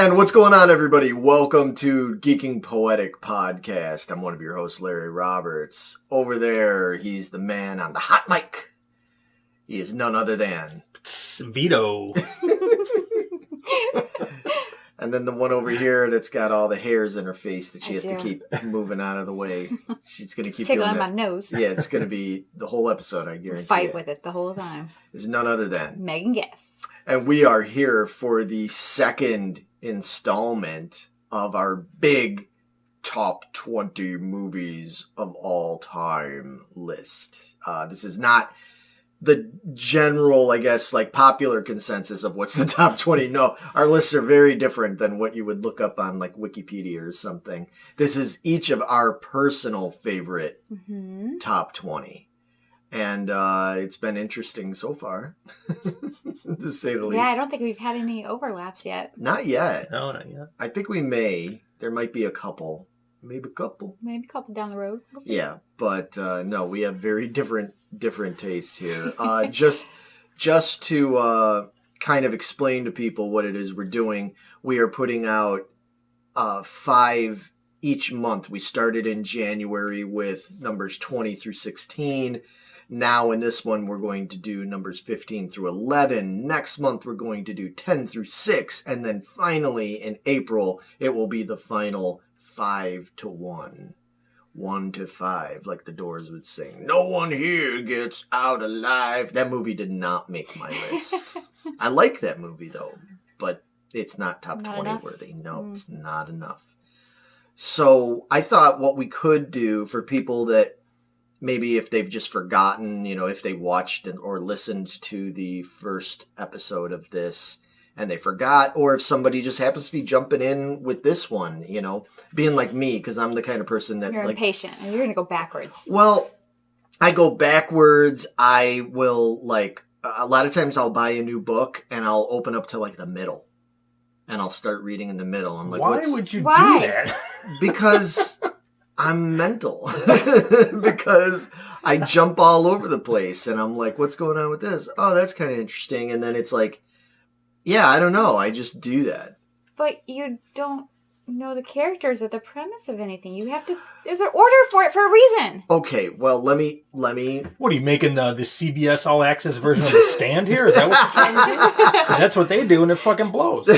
And what's going on, everybody? Welcome to Geeking Poetic Podcast. I'm one of your hosts, Larry Roberts. Over there, he's the man on the hot mic. He is none other than Vito. And then the one over here that's got all the hairs in her face that she has to keep moving out of the way. She's going to keep doing that. Tickling my nose. Yeah, it's going to be the whole episode, I guarantee. Fight with it the whole time. Is none other than Megan Guess. And we are here for the second installment of our big top 20 movies of all time list. This is not the general, I guess, like popular consensus of what's the top 20. No, our lists are very different than what you would look up on like Wikipedia or something. This is each of our personal favorite top 20. And it's been interesting so far, to say the least. Yeah, I don't think we've had any overlaps yet. Not yet. No, not yet. I think we may. There might be a couple. Maybe a couple. Maybe a couple down the road. We'll see. Yeah, but no, we have very different tastes here. Just to kind of explain to people what it is we're doing, we are putting out 5 each month. We started in January with numbers 20 through 16. Now in this one, we're going to do numbers 15 through 11. Next month, we're going to do 10 through 6. And then finally, in April, it will be the final 5 to 1. 1 to 5, like the Doors would sing. No one here gets out alive. That movie did not make my list. I like that movie, though. But it's not top 20 worthy. No, it's not enough. So I thought what we could do for people that maybe if they've just forgotten, you know, if they watched or listened to the first episode of this and they forgot, or if somebody just happens to be jumping in with this one, you know, being like me, because I'm the kind of person that... You're impatient, and you're going to go backwards. Well, I go backwards. I will, like, a lot of times I'll buy a new book and I'll open up to, like, the middle. And I'll start reading in the middle. I'm like, why would you do that? Because... I'm mental because I jump all over the place and I'm like, what's going on with this? Oh, that's kind of interesting. And then it's like, yeah, I don't know. I just do that. But you don't know the characters or the premise of anything. You have to, there's an order for it for a reason. Okay. Well, let me. What are you making the CBS All Access version of The Stand here? Is that what you're trying to do? Because that's what they do and it fucking blows.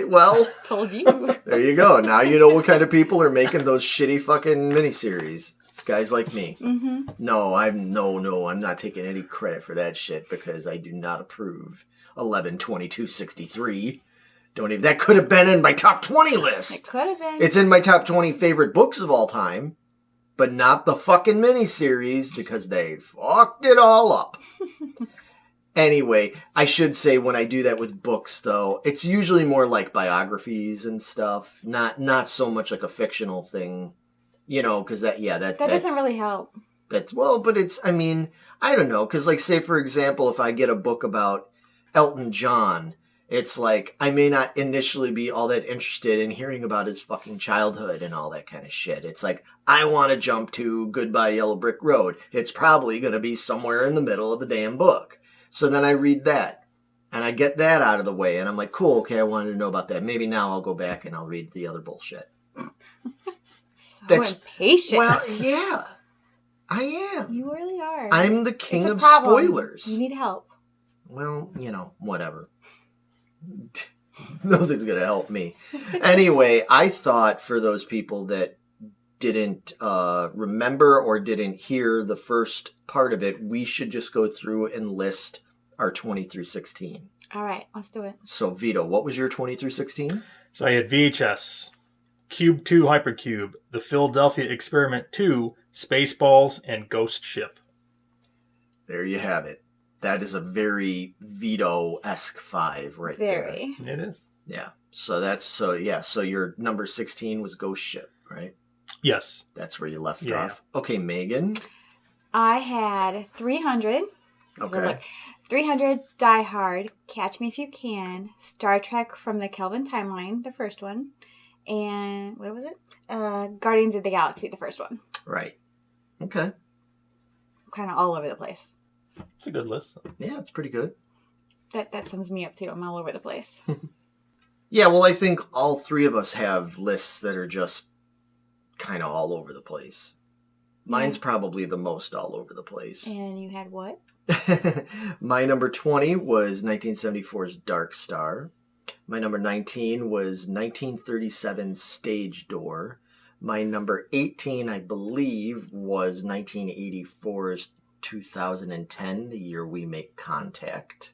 Well, told you. There you go. Now you know what kind of people are making those shitty fucking miniseries. It's guys like me. Mm-hmm. No, I'm not taking any credit for that shit because I do not approve. 11/22/63. Don't even. That could have been in my top 20 list. It could have been. It's in my top 20 favorite books of all time, but not the fucking miniseries because they fucked it all up. Anyway, I should say when I do that with books, though, it's usually more like biographies and stuff, not so much like a fictional thing, you know, because that doesn't really help. But it's, I mean, I don't know, because like, say, for example, if I get a book about Elton John, it's like, I may not initially be all that interested in hearing about his fucking childhood and all that kind of shit. It's like, I want to jump to Goodbye Yellow Brick Road. It's probably going to be somewhere in the middle of the damn book. So then I read that, and I get that out of the way, and I'm like, cool, okay, I wanted to know about that. Maybe now I'll go back and I'll read the other bullshit. That's impatient. Well, yeah, I am. You really are. I'm the king of spoilers. You need help. Well, you know, whatever. Nothing's going to help me. Anyway, I thought for those people that didn't remember or didn't hear the first part of it, we should just go through and list our 20 through 16. All right, let's do it. So, Vito, what was your 20 through 16? So I had VHS, Cube 2 Hypercube, The Philadelphia Experiment 2, Spaceballs, and Ghost Ship. There you have it. That is a very Vito-esque 5 right there. Very. It is. Yeah. So your number 16 was Ghost Ship, right? Yes. That's where you left off. Okay, Megan. I had 300. Okay. 300, Die Hard, Catch Me If You Can, Star Trek from the Kelvin Timeline, the first one, and what was it? Guardians of the Galaxy, the first one. Right. Okay. Kind of all over the place. It's a good list. Yeah, it's pretty good. That sums me up too. I'm all over the place. Yeah, well, I think all three of us have lists that are just kind of all over the place. Mine's probably the most all over the place. And you had what? My number 20 was 1974's Dark Star. My number 19 was 1937's Stage Door. My number 18, I believe, was 1984's 2010, The Year We Make Contact.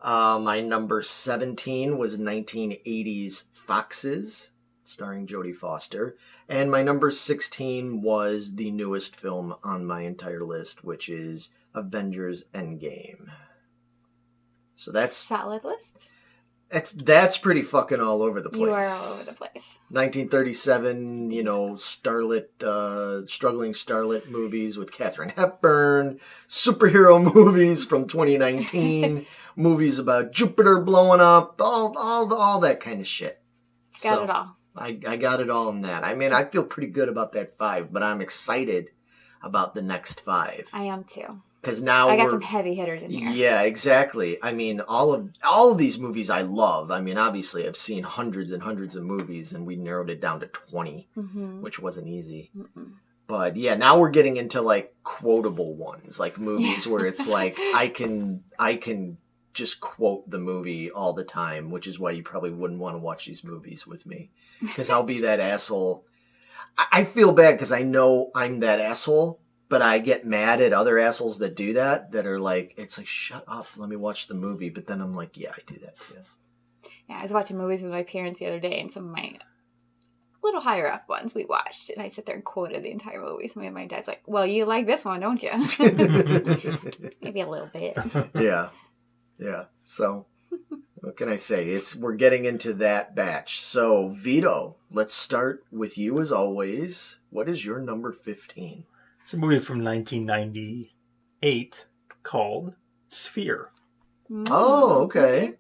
My number 17 was 1980's Foxes, starring Jodie Foster. And my number 16 was the newest film on my entire list, which is Avengers Endgame. So that's... Solid list? That's pretty fucking all over the place. You are all over the place. 1937, struggling starlet movies with Katharine Hepburn, superhero movies from 2019, movies about Jupiter blowing up, all that kind of shit. Got it all. I got it all in that. I mean, I feel pretty good about that 5, but I'm excited about the next 5. I am too. Because now I got some heavy hitters in here. Yeah, exactly. I mean, all of these movies I love. I mean, obviously, I've seen hundreds and hundreds of movies, and we narrowed it down to 20, which wasn't easy. But yeah, now we're getting into like quotable ones, like movies where it's like I can just quote the movie all the time, which is why you probably wouldn't want to watch these movies with me, because I'll be that asshole. I feel bad because I know I'm that asshole. But I get mad at other assholes that do that are like, it's like, shut up, let me watch the movie. But then I'm like, yeah, I do that too. Yeah, I was watching movies with my parents the other day, and some of my little higher up ones we watched, and I sit there and quoted the entire movie. So my dad's like, well, you like this one, don't you? Maybe a little bit. Yeah. So, what can I say? We're getting into that batch. So, Vito, let's start with you as always. What is your number 15? It's a movie from 1998 called Sphere. Oh, okay.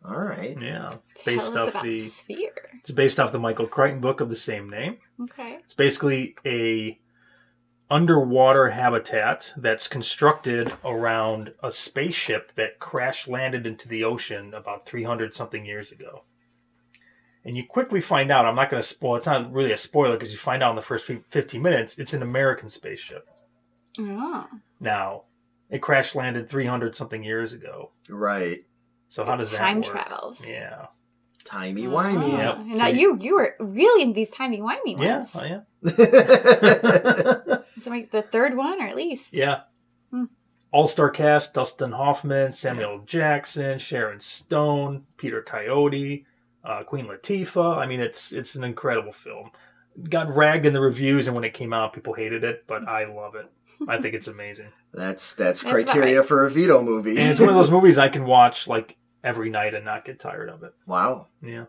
All right. Yeah. It's Tell based us off about the Sphere. It's based off the Michael Crichton book of the same name. Okay. It's basically a underwater habitat that's constructed around a spaceship that crash landed into the ocean about 300 something years ago. And you quickly find out, I'm not going to spoil, it's not really a spoiler because you find out in the first 15 minutes, it's an American spaceship. Oh. Now, it crash landed 300 something years ago. Right. So how does that Time work? traveled. Yeah. Timey-wimey. Yep. And now you were really in these timey-wimey ones. Yeah. So like the third one, or at least. Yeah. All-star cast, Dustin Hoffman, Samuel Jackson, Sharon Stone, Peter Coyote, Queen Latifah. I mean, it's an incredible film. Got ragged in the reviews, and when it came out, people hated it, but I love it. I think it's amazing. That's criteria for a Vito movie. And it's one of those movies I can watch like every night and not get tired of it. Wow. Yeah.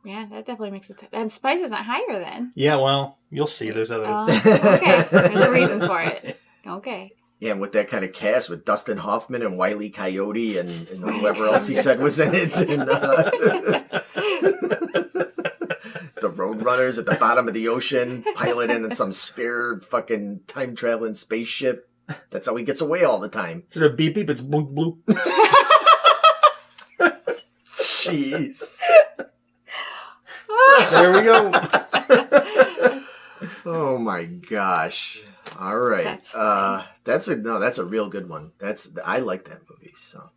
Yeah, that definitely makes it. And Spice is not higher then. Yeah, well, you'll see. There's other. Okay, there's a reason for it. Okay. Yeah, and with that kind of cast, with Dustin Hoffman and Wile E. Coyote and whoever else he said was in it. And, the Roadrunners at the bottom of the ocean, piloting in some spare fucking time-traveling spaceship. That's how he gets away all the time. Instead of beep beep, it's bloop bloop. Jeez. There we go. Oh my gosh. All right. That's a real good one. I like that movie. So,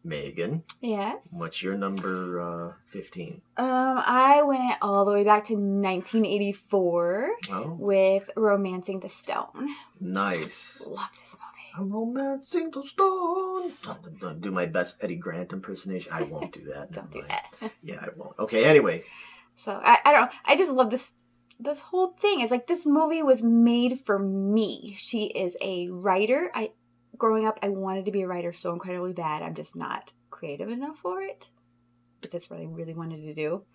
Megan. Yes. What's your number 15? I went all the way back to 1984 with Romancing the Stone. Nice. Love this movie. I'm romancing the stone. Don't do my best Eddie Grant impersonation. I won't do that. Don't do that. Yeah, I won't. Okay, anyway. So I just love this whole thing. It's like this movie was made for me. She is a writer. Growing up, I wanted to be a writer so incredibly bad. I'm just not creative enough for it. But that's what I really wanted to do.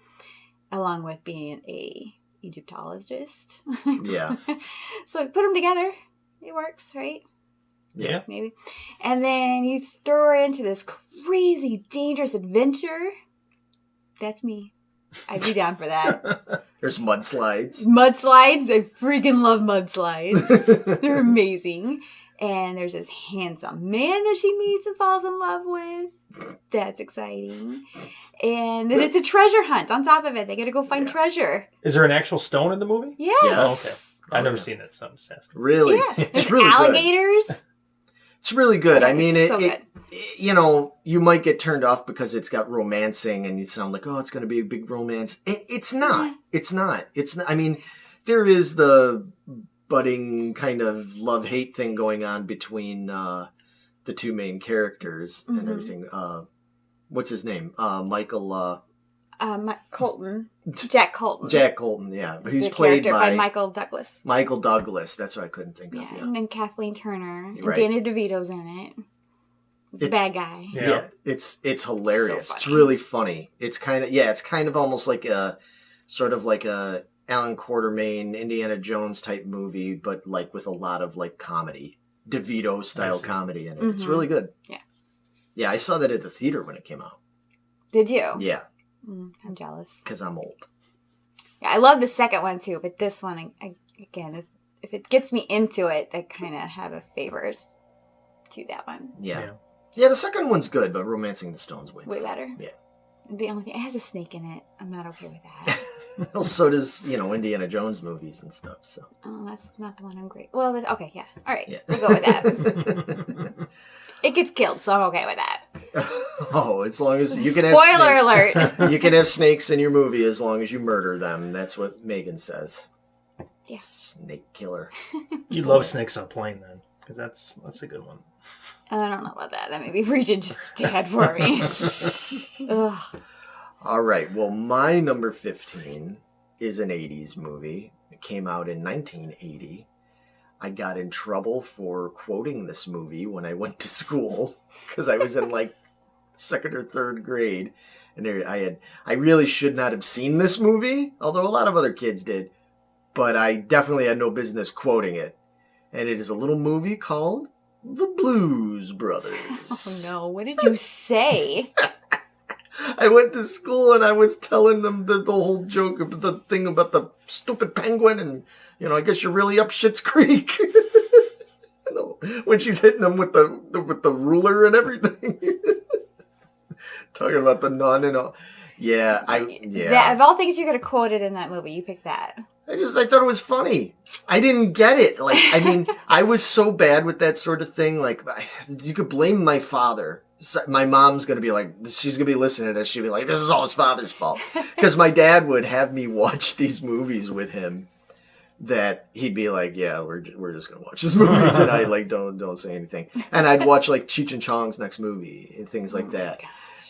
Along with being a Egyptologist. Yeah. So put them together. It works, right? Yeah. Maybe. And then you throw her into this crazy, dangerous adventure. That's me. I'd be down for that. There's mudslides. Mudslides. I freaking love mudslides. They're amazing. And there's this handsome man that she meets and falls in love with. That's exciting. And then it's a treasure hunt on top of it. They got to go find treasure. Is there an actual stone in the movie? Yes. Oh, okay. I've never seen it, so I'm just asking. Really? Yeah. It's There's really alligators. good. It's really good. Yeah, I mean, it's so it you know, you might get turned off because it's got romancing and you sound like, oh, it's going to be a big romance. It's not. Yeah. It's not. It's not. I mean, there is the budding kind of love-hate thing going on between the two main characters and everything. What's his name? Michael... Colton. Jack Colton. Jack Colton, yeah. But he's The played character by Michael Douglas. Michael Douglas. That's what I couldn't think of. Yeah, Yeah. and then Kathleen Turner. And Right. Danny DeVito's in it. He's a bad guy. Yeah. It's hilarious. So It's funny. really funny. It's kind of almost like a sort of like a Alan Quartermain, Indiana Jones type movie, but like with a lot of like comedy, DeVito style comedy in it. It's really good. Yeah. Yeah, I saw that at the theater when it came out. Did you? Yeah, I'm jealous. because I'm old. Yeah, I love the second one too, but this one, again, if it gets me into it, I kind of have a favors to that one. Yeah. Yeah, the second one's good, but Romancing the Stone's way Way better. Yeah. The only thing, it has a snake in it. I'm not okay with that. Well, so does, Indiana Jones movies and stuff, so. Oh, that's not the one I'm great. Well, okay, yeah. All right, Yeah. we'll go with that. It gets killed, so I'm okay with that. Oh, as long as you can have Spoiler snakes. alert. You can have snakes in your movie as long as you murder them. That's what Megan says. Yeah. Snake killer. You love snakes on a plane, then, because that's a good one. I don't know about that. That may be reaching just a tad for me. Ugh. All right. Well, my number 15 is an 80s movie. It came out in 1980. I got in trouble for quoting this movie when I went to school because I was in like second or third grade. And I really should not have seen this movie, although a lot of other kids did. But I definitely had no business quoting it. And it is a little movie called The Blues Brothers. Oh no, what did you say? I went to school and I was telling them the whole joke of the thing about the stupid penguin and, I guess you're really up Schitt's Creek. When she's hitting them with the ruler and everything. Talking about the nun and all. Yeah, That, of all things you could have quoted in that movie, you picked that. I thought it was funny. I didn't get it. I was so bad with that sort of thing. Like, you could blame my father. My mom's going to be like, she's going to be listening to this. She'll be like, this is all his father's fault. Because my dad would have me watch these movies with him that he'd be like, yeah, we're just going to watch this movie tonight. Like, don't say anything. And I'd watch like Cheech and Chong's next movie and things like that.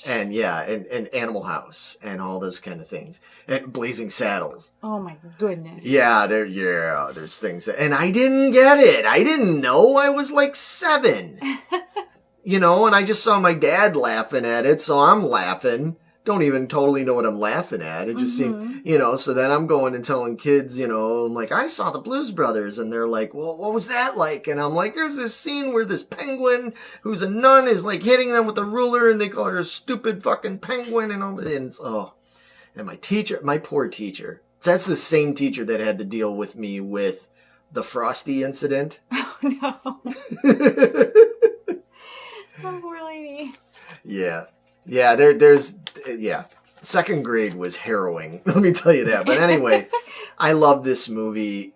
And and Animal House and all those kind of things. And Blazing Saddles. Oh my goodness. Yeah, there's things. And I didn't get it. I didn't know. I was like 7. And I just saw my dad laughing at it, so I'm laughing. Don't even totally know what I'm laughing at. It just seemed, so then I'm going and telling kids, I'm like, I saw the Blues Brothers. And they're like, well, what was that like? And I'm like, there's this scene where this penguin who's a nun is like hitting them with a ruler and they call her a stupid fucking penguin and all that. And my teacher, my poor teacher, that's the same teacher that had to deal with me with the Frosty incident. Oh no. Oh, poor lady. Yeah. Yeah, there's second grade was harrowing. Let me tell you that. But anyway, I love this movie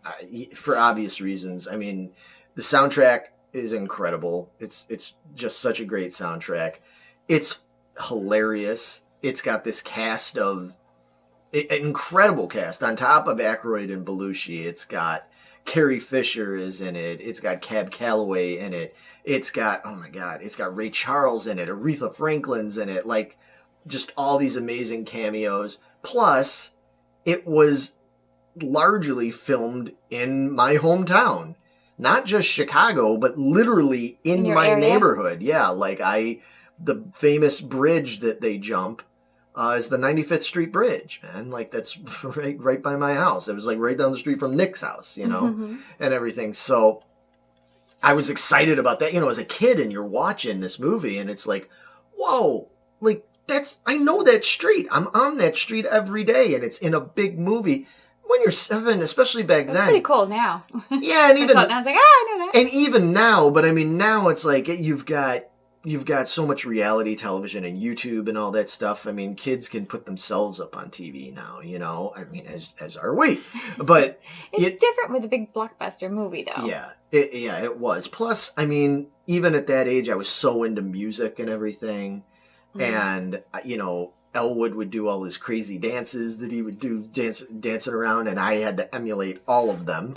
for obvious reasons. I mean, the soundtrack is incredible. It's just such a great soundtrack. It's hilarious. It's got this cast of incredible cast on top of Aykroyd and Belushi. It's got Carrie Fisher is in it. It's got Cab Calloway in it. It's got, oh my God, it's got Ray Charles in it. Aretha Franklin's in it. Like, just all these amazing cameos. Plus, it was largely filmed in my hometown. Not just Chicago, but literally in my area? neighborhood. Yeah, like the famous bridge that they jump is the 95th Street Bridge, man. Like, that's right by my house. It was like right down the street from Nick's house, and everything. So I was excited about that, as a kid, and you're watching this movie and it's like, whoa, like I know that street. I'm on that street every day and it's in a big movie. when you're 7, especially back It's then. pretty cool now. Yeah, and I even saw it and I was like, I know that. and even now, but I mean now it's like you've got so much reality television and YouTube and all that stuff. I mean, kids can put themselves up on TV now, you know. I mean, as are we. But It's different with a big blockbuster movie, though. yeah, it was. Plus, I mean, even at that age, I was so into music and everything. And, you know, Elwood would do all his crazy dances that he would do dancing around, and I had to emulate all of them.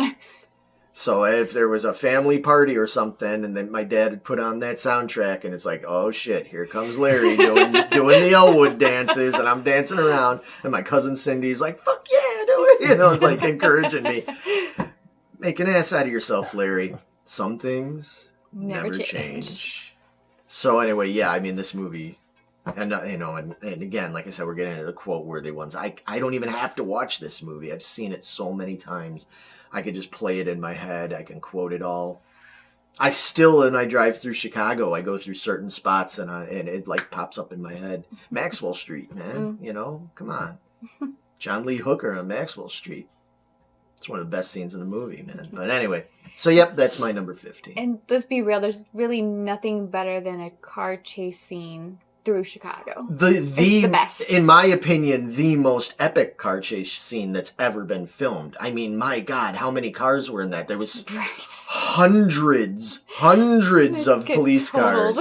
So if there was a family party or something, and then my dad would put on that soundtrack, and it's like, oh shit, here comes Larry doing the Elwood dances, and I'm dancing around, and my cousin Cindy's like, fuck yeah, do it, you know, it's like encouraging me. Make an ass out of yourself, Larry. Some things never change. So anyway, yeah, I mean, this movie, and you know, and again, like I said, we're getting into the quote-worthy ones. I don't even have to watch this movie. I've seen it so many times. I could just play it in my head. I can quote it all. I still, when I drive through Chicago, I go through certain spots and it like pops up in my head. Maxwell Street, man. You know, come on. John Lee Hooker on Maxwell Street. It's one of the best scenes in the movie, man. But anyway, so yep, that's my number 15. And let's be real, there's really nothing better than a car chase scene through Chicago. It's the best. In my opinion, the most epic car chase scene that's ever been filmed. I mean, my God, how many cars were in that? There was hundreds of police cars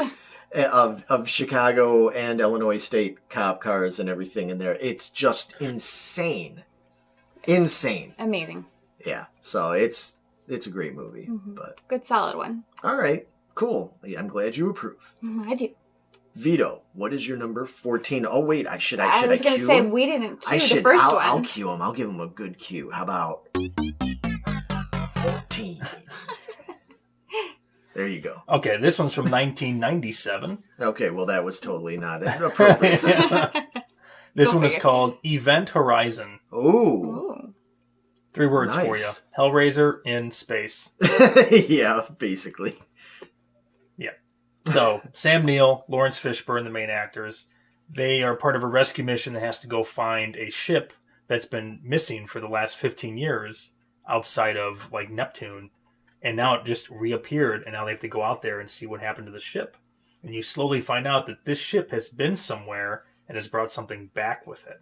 of Chicago and Illinois State cop cars and everything in there. It's just insane. Insane. Amazing. Yeah. So it's a great movie. But good solid one. All right. Cool. Yeah, I'm glad you approve. I do. Vito, what is your number 14? Oh, wait, I was going to say, we didn't cue the first one. I'll cue him. I'll give him a good cue. How about 14? There you go. Okay, this one's from 1997. Okay, well, that was totally not appropriate. This one is called Event Horizon. Ooh. 3 words for you. Hellraiser in space. Yeah, basically. So, Sam Neill, Lawrence Fishburne, the main actors, they are part of a rescue mission that has to go find a ship that's been missing for the last 15 years outside of, like, Neptune. And now it just reappeared, and now they have to go out there and see what happened to the ship. And you slowly find out that this ship has been somewhere and has brought something back with it.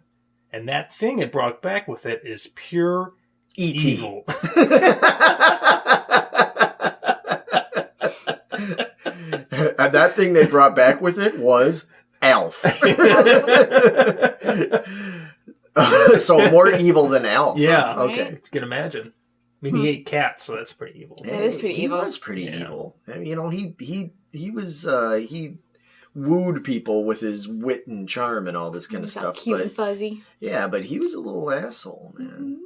And that thing it brought back with it is pure evil. And that thing they brought back with it was Alf. So more evil than Alf. Yeah. Okay. You can imagine. I mean, he ate cats, so that's pretty evil. That is pretty evil. He was pretty evil. I mean, you know, he wooed people with his wit and charm and all this kind of stuff. Cute and fuzzy. Yeah, but he was a little asshole, man.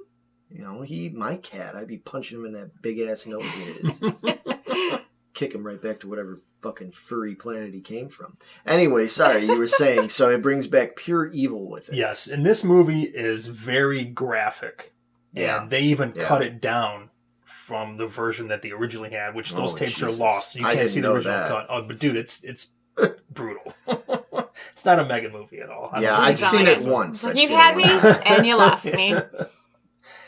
You know, my cat, I'd be punching him in that big ass nose of his. Kick him right back to whatever fucking furry planet he came from. Anyway, sorry, you were saying, so it brings back pure evil with it. Yes, and this movie is very graphic. Yeah. And they even cut it down from the version that they originally had, which those tapes are lost. So you can't see the original cut. Oh, but dude, it's brutal. It's not a mega movie at all. I've seen it once. You've had me, and you lost me.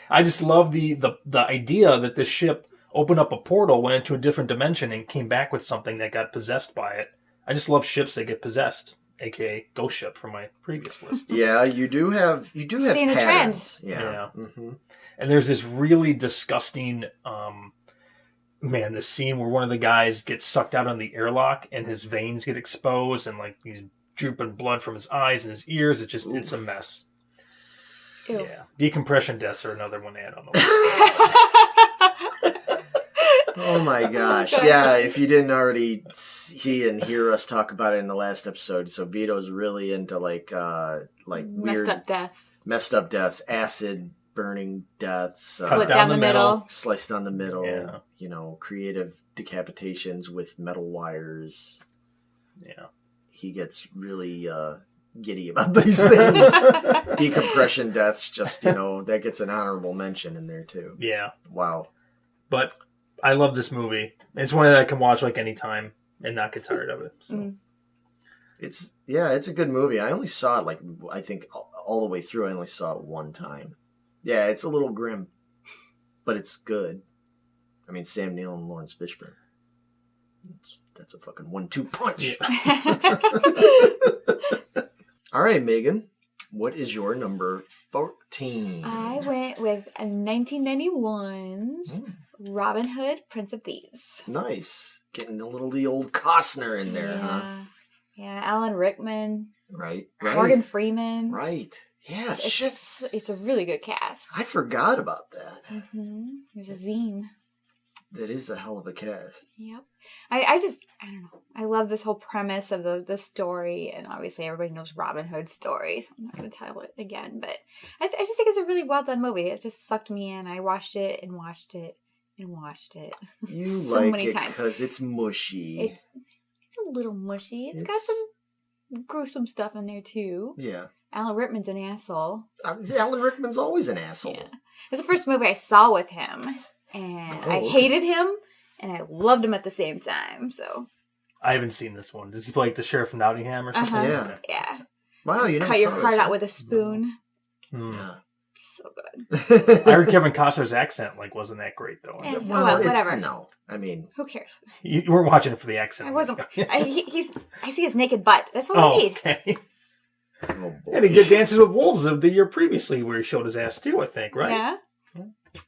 I just love the idea that this ship opened up a portal, went into a different dimension, and came back with something that got possessed by it. I just love ships that get possessed, aka Ghost Ship from my previous list. Yeah, you do have seeing a trend. Yeah. And there's this really disgusting, this scene where one of the guys gets sucked out on the airlock and his veins get exposed and like he's drooping blood from his eyes and his ears. It's a mess. Ew. Yeah, decompression deaths are another one to add on the list. Oh my gosh. Yeah, if you didn't already see and hear us talk about it in the last episode, so Vito's really into like weird messed up deaths, acid burning deaths, split down the middle, sliced down the middle, you know, creative decapitations with metal wires. Yeah. He gets really giddy about these things. Decompression deaths, just, you know, that gets an honorable mention in there too. Yeah. Wow. But I love this movie. It's one that I can watch like anytime and not get tired of it. So. It's a good movie. I only saw it I think all the way through. I only saw it one time. Yeah, it's a little grim, but it's good. I mean, Sam Neill and Lawrence Fishburne. That's a fucking 1-2 punch. Yeah. All right, Megan. What is your number 14? I went with a 1991's Robin Hood, Prince of Thieves. Nice. Getting the old Costner in there, huh? Yeah, Alan Rickman. Right. Morgan Freeman. Right. Yeah, shit. It's a really good cast. I forgot about that. Mm-hmm. There's a zine. That is a hell of a cast. Yep. I don't know. I love this whole premise of the story, and obviously everybody knows Robin Hood's story, so I'm not going to tell it again, but I just think it's a really well done movie. It just sucked me in. I watched it and watched it and watched it. You so like many it times. because it's mushy. It's a little mushy. It's got some gruesome stuff in there too. Yeah. Alan Rickman's an asshole. Alan Rickman's always an asshole. Yeah. It's the first movie I saw with him, and I hated him, and I loved him at the same time. So I haven't seen this one. Does he play like the sheriff from Nottingham or something? Yeah. Yeah. Wow, you never Cut your saw heart this, out with a spoon. Yeah. So good. I heard Kevin Costner's accent wasn't that great though. Yeah. Well, whatever. No, I mean, Who cares? You weren't watching it for the accent. I wasn't. I see his naked butt. That's all I need. Okay. oh boy. And he did Dances with Wolves of the year previously, where he showed his ass too. I think, right? Yeah.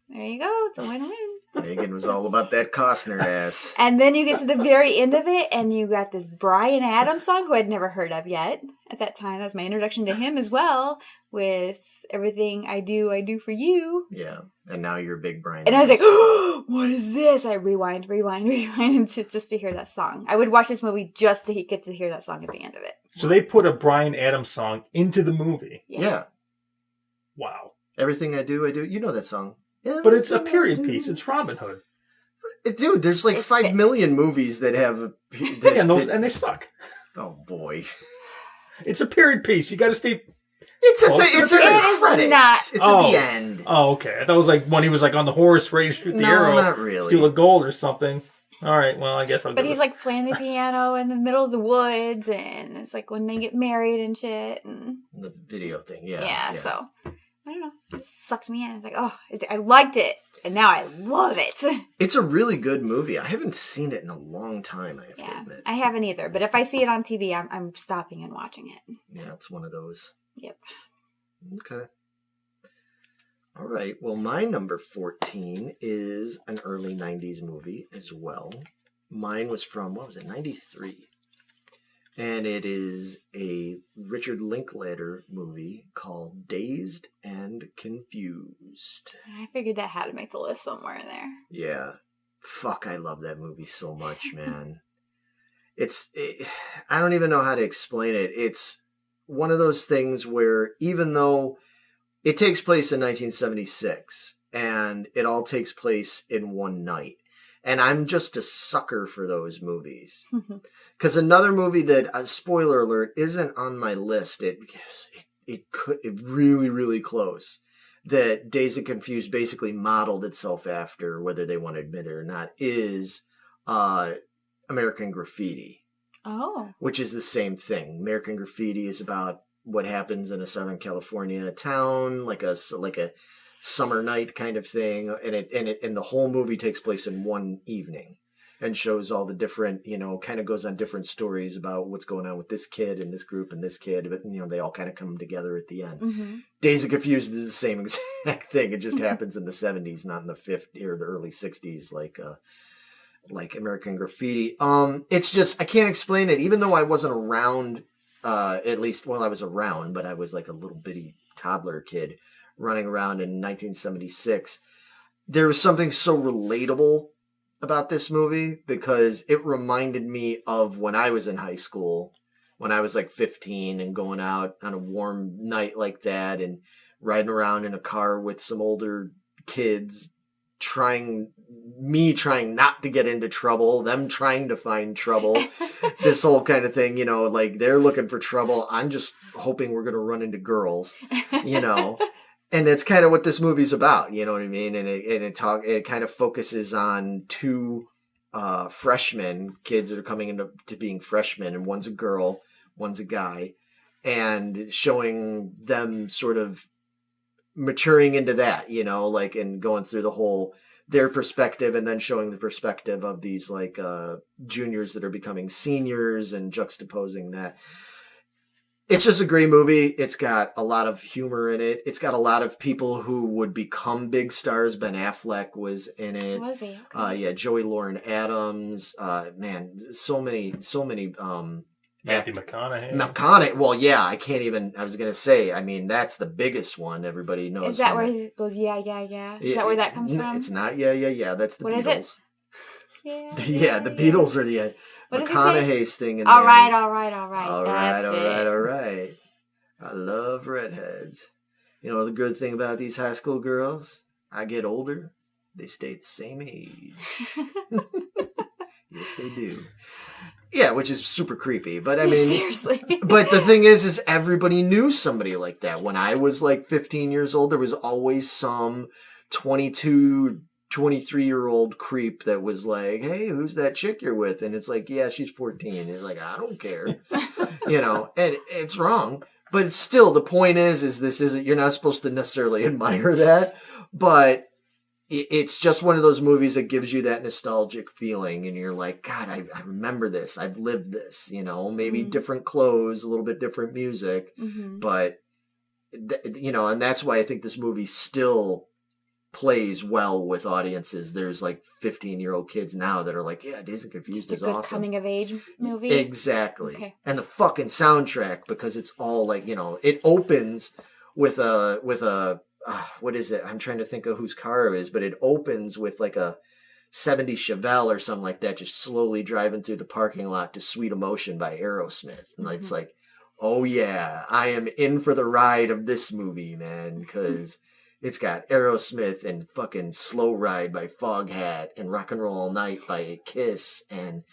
There you go. It's a win-win. Megan was all about that Costner ass. And then you get to the very end of it, and you got this Bryan Adams song, who I'd never heard of yet at that time. That was my introduction to him as well, with Everything I Do for You. Yeah, and now you're a big Brian. And I was like, oh, what is this? I rewind, and just to hear that song. I would watch this movie just to get to hear that song at the end of it. So they put a Bryan Adams song into the movie. Yeah. Wow. Everything I do. You know that song. But it's a period piece. It's Robin Hood. Dude, there's like 5 million movies that have... and they suck. Oh, boy. It's a period piece. You got to stay... It's at the credits. Not. It's at the end. Oh, okay. I thought it was like when he was like on the horse ready to shoot the arrow. Not really. Steal a gold or something. All right, well, I guess I'll But he's like playing the piano in the middle of the woods, and it's like when they get married and shit. And the video thing, yeah. Yeah, so... I don't know. It sucked me in. I was like, oh, I liked it. And now I love it. It's a really good movie. I haven't seen it in a long time, I have to admit. I haven't either. But if I see it on TV, I'm stopping and watching it. Yeah, it's one of those. Yep. Okay. All right. Well, my number 14 is an early 90s movie as well. Mine was from, 93? And it is a Richard Linklater movie called Dazed and Confused. I figured that had to make the list somewhere in there. Yeah. Fuck, I love that movie so much, man. I don't even know how to explain it. It's one of those things where even though it takes place in 1976 and it all takes place in one night, and I'm just a sucker for those movies. Because another movie that, spoiler alert, isn't on my list. It really, really close. That Dazed and Confused basically modeled itself after, whether they want to admit it or not, is American Graffiti. Oh. Which is the same thing. American Graffiti is about what happens in a Southern California town, like a summer night kind of thing, and the whole movie takes place in one evening and shows all the different, kind of goes on different stories about what's going on with this kid and this group and this kid, but they all kind of come together at the end. Mm-hmm. Dazed and Confused is the same exact thing. It just happens in the 70s, not in the 50s or the early 60s, like American Graffiti. It's just, I can't explain it, even though I wasn't around, I was around, but I was like a little bitty toddler kid running around in 1976. There was something so relatable about this movie because it reminded me of when I was in high school, when I was like 15 and going out on a warm night like that and riding around in a car with some older kids, trying not to get into trouble, them trying to find trouble, this whole kind of thing, like they're looking for trouble. I'm just hoping we're going to run into girls, And that's kind of what this movie's about, you know what I mean? And it kind of focuses on two freshmen, kids that are coming into being freshmen, and one's a girl, one's a guy, and showing them sort of maturing into that, you know, like, and going through the whole their perspective and then showing the perspective of these like juniors that are becoming seniors and juxtaposing that. It's just a great movie. It's got a lot of humor in it. It's got a lot of people who would become big stars. Ben Affleck was in it. Was he? Okay. Yeah, Joey Lauren Adams. Man, so many. Matthew McConaughey. McConaughey. Well, yeah, I can't even. I was gonna say. I mean, that's the biggest one. Everybody knows. Is that where he goes? Yeah. Is that where that comes from? It's not. Yeah. That's the What Beatles. is it? Yeah, the Beatles are the What does it say? McConaughey's thing. In All there right. is, All right. all right. I love redheads. You know the good thing about these high school girls? I get older, they stay the same age. Yes, they do. Yeah, which is super creepy. But I mean, seriously. But the thing is everybody knew somebody like that. When I was like 15 years old, there was always some 22, 23-year-old creep that was like, hey, who's that chick you're with? And it's like, yeah, she's 14. It's like, I don't care. You know, and it's wrong. But still, the point is this isn't, you're not supposed to necessarily admire that. But it's just one of those movies that gives you that nostalgic feeling. And you're like, God, I remember this. I've lived this, you know, maybe different clothes, a little bit different music. But, you know, and that's why I think this movie still plays well with audiences. There's like 15-year-old kids now that are like, yeah, Days and Confused is awesome. Just a good coming of age movie. Exactly. Okay. And the fucking soundtrack, because it's all like, you know, it opens with a what is it? I'm trying to think of whose car it is, but it opens with like a 70 Chevelle or something like that, just slowly driving through the parking lot to Sweet Emotion by Aerosmith. And it's like, oh yeah, I am in for the ride of this movie, man, because it's got Aerosmith and fucking Slow Ride by Foghat and Rock and Roll All Night by Kiss. And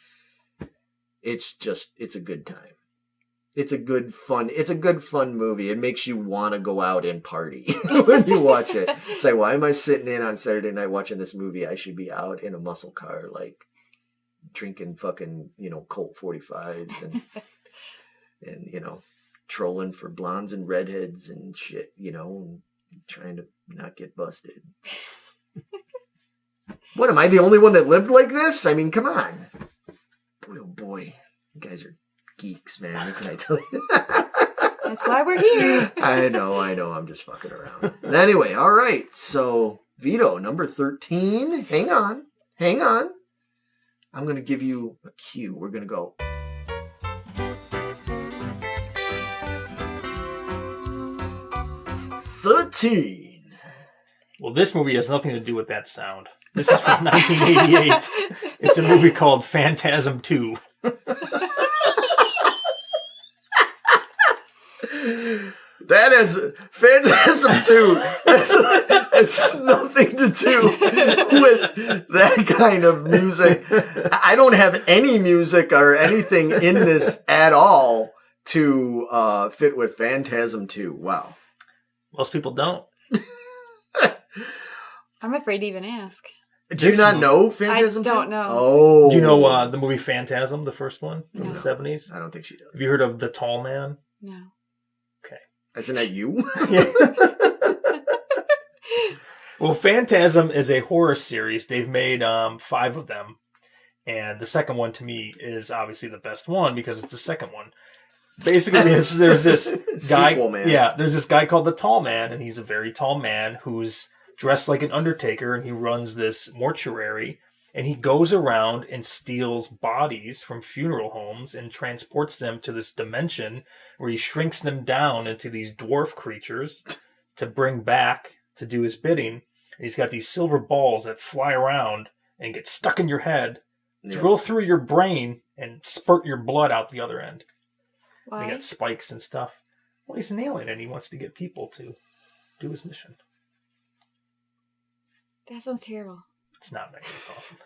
it's a good time. It's a good fun movie. It makes you want to go out and party when you watch it. It's like, why am I sitting in on Saturday night watching this movie? I should be out in a muscle car, like drinking fucking, you know, Colt 45s and, you know, trolling for blondes and redheads and shit, you know, and trying to not get busted. What, am I the only one that lived like this? I mean, come on. Boy, oh boy. You guys are geeks, man. What can I tell you? That's why we're here. I know. I'm just fucking around. Anyway, all right. So, Vito, number 13. Hang on. I'm going to give you a cue. We're going to go. "13." Well, this movie has nothing to do with that sound. This is from 1988. It's a movie called Phantasm 2. That is Phantasm 2. Has nothing to do with that kind of music. I don't have any music or anything in this at all to fit with Phantasm 2. Wow. Most people don't. I'm afraid to even ask. Do you not know Phantasm 2? I don't know. Oh. Do you know the movie Phantasm, the first one from the 70s? I don't think she does. Have you heard of The Tall Man? No. Okay. Isn't that you? Well, Phantasm is a horror series. They've made 5 of them. And the second one, to me, is obviously the best one because it's the second one. Basically, there's this guy. Sequel, man. Yeah, there's this guy called the Tall Man, and he's a very tall man who's dressed like an undertaker, and he runs this mortuary, and he goes around and steals bodies from funeral homes and transports them to this dimension where he shrinks them down into these dwarf creatures to bring back to do his bidding. And he's got these silver balls that fly around and get stuck in your head, drill through your brain, and spurt your blood out the other end. Why? They got spikes and stuff. Well, he's an alien and he wants to get people to do his mission. That sounds terrible. It's not, Megan. It's awesome.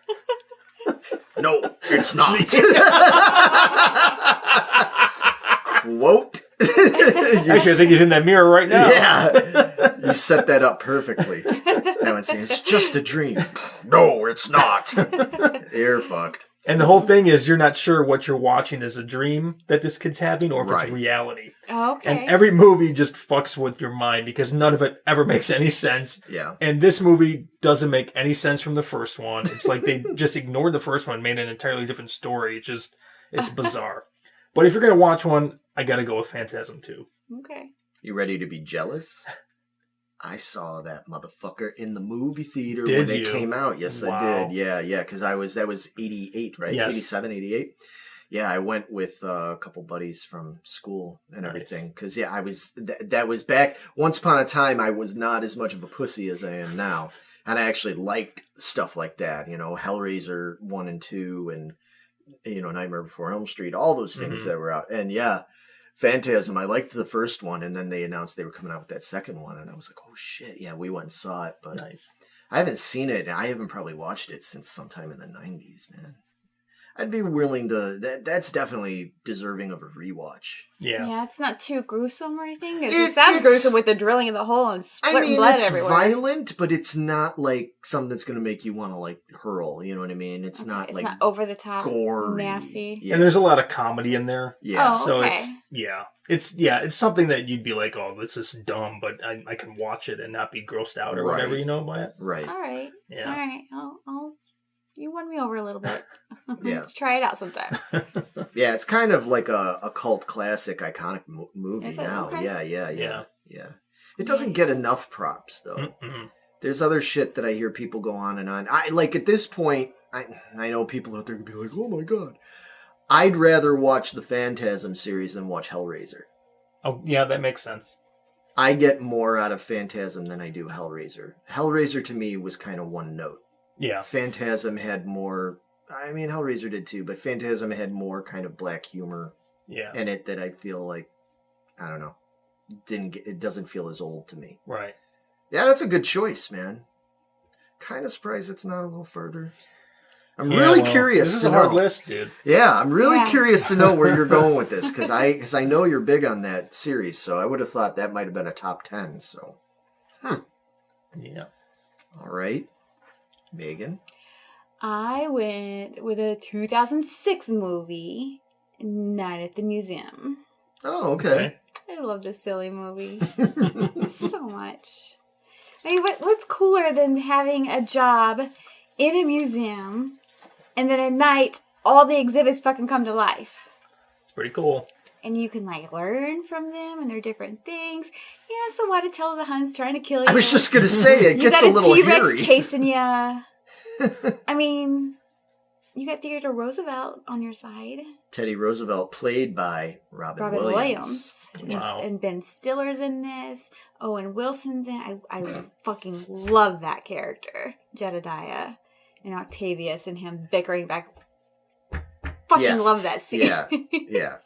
No, it's not. Quote. Actually, I think he's in that mirror right now. Yeah. You set that up perfectly. I would say, it's just a dream. No, it's not. You're fucked. And the whole thing is you're not sure what you're watching is a dream that this kid's having or if Right. it's reality. Oh, okay. And every movie just fucks with your mind because none of it ever makes any sense. Yeah. And this movie doesn't make any sense from the first one. It's like they just ignored the first one, made an entirely different story. It's bizarre. But if you're going to watch one, I got to go with Phantasm 2. Okay. You ready to be jealous? I saw that motherfucker in the movie theater Did when they you? came out. Yes, Wow. I did. Yeah, because that was 88, right? Yes. 87, 88. Yeah, I went with a couple buddies from school and Nice. everything. Because, yeah, I was that was back. Once upon a time, I was not as much of a pussy as I am now. And I actually liked stuff like that. You know, Hellraiser 1 and 2 and, you know, Nightmare Before Elm Street. All those things that were out. And, yeah, Phantasm, I liked the first one. And then they announced they were coming out with that second one. And I was like, oh, shit. Yeah, we went and saw it. But Nice. I haven't seen it. I haven't probably watched it since sometime in the 90s, man. I'd be willing to. That's definitely deserving of a rewatch. Yeah. Yeah, it's not too gruesome or anything. It It- sounds it's- gruesome with the drilling of the hole and splitting blood it's everywhere. violent, but it's not like something that's going to make you want to like hurl. You know what I mean? It's Okay, not it's like not over the top, gory, nasty. Yeah. And there's a lot of comedy in there. Yeah. Oh. So Okay. it's something that you'd be like, oh, this is dumb, but I can watch it and not be grossed out or Right. whatever, you know, by it. Right. All right. Yeah. All right. You won me over a little bit. Yeah. Let's try it out sometime. Yeah. It's kind of like a cult classic, iconic movie Is it? now. Okay. Yeah. It doesn't get enough props though. Mm-mm. There's other shit that I hear people go on and on. I like at this point. I know people out there could be like, oh my god. I'd rather watch the Phantasm series than watch Hellraiser. Oh, yeah, that makes sense. I get more out of Phantasm than I do Hellraiser. Hellraiser to me was kind of one note. Yeah. Phantasm had more. I mean, Hellraiser did too, but Phantasm had more kind of black humor Yeah. in it that I feel like, I don't know, it doesn't feel as old to me. Right. Yeah, that's a good choice, man. Kind of surprised it's not a little further. I'm Yeah, really well, curious This is to a know. hard list, dude. Yeah, I'm really Yeah. curious to know where you're going with this because I know you're big on that series, so I would have thought that might have been a top 10. So, Yeah. all right, Megan. I went with a 2006 movie, Night at the Museum. Oh, okay. I love this silly movie so much. I mean, what's cooler than having a job in a museum and then at night all the exhibits fucking come to life? It's pretty cool. And you can like learn from them and their different things. Yeah, so why to tell the Huns trying to kill you? I was just gonna say it you gets got a little T-Rex hairy. chasing you. I mean, you got Theodore Roosevelt on your side. Teddy Roosevelt, played by Robin Williams. Wow. And Ben Stiller's in this. Owen Wilson's in. I fucking love that character, Jedediah, and Octavius, and him bickering back. Fucking Yeah. love that scene. Yeah.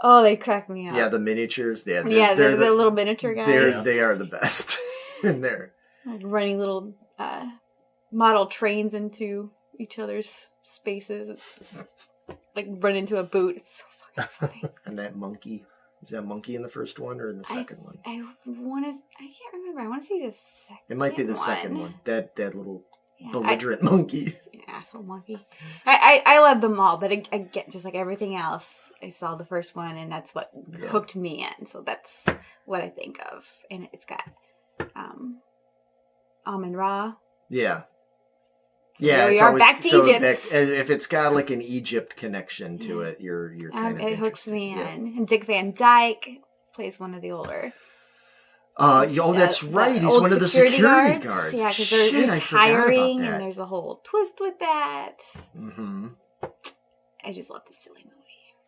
Oh, they crack me up. Yeah, the miniatures. they're the little miniature guys. They are the best in there. Like running little model trains into each other's spaces. Like run into a boot. It's so fucking funny. And that monkey. Is that monkey in the first one or in the second one? I can't remember. I want to see the second. It might be the second one. That little Yeah, belligerent monkey. asshole monkey. I love them all, but I get just like everything else. I saw the first one, and that's what hooked me in. So that's what I think of, and it's got Amun Ra. Yeah. Here we it's are, always, back to so Egypt. if it's got like an Egypt connection to it, you're kind of It hooks me in. Yeah. And Dick Van Dyke plays one of the older. That's right. He's old one of the security guards. Yeah, because Shit, they're I forgot about retiring, that. and there's a whole twist with that. Mm-hmm. I just love this silly movie.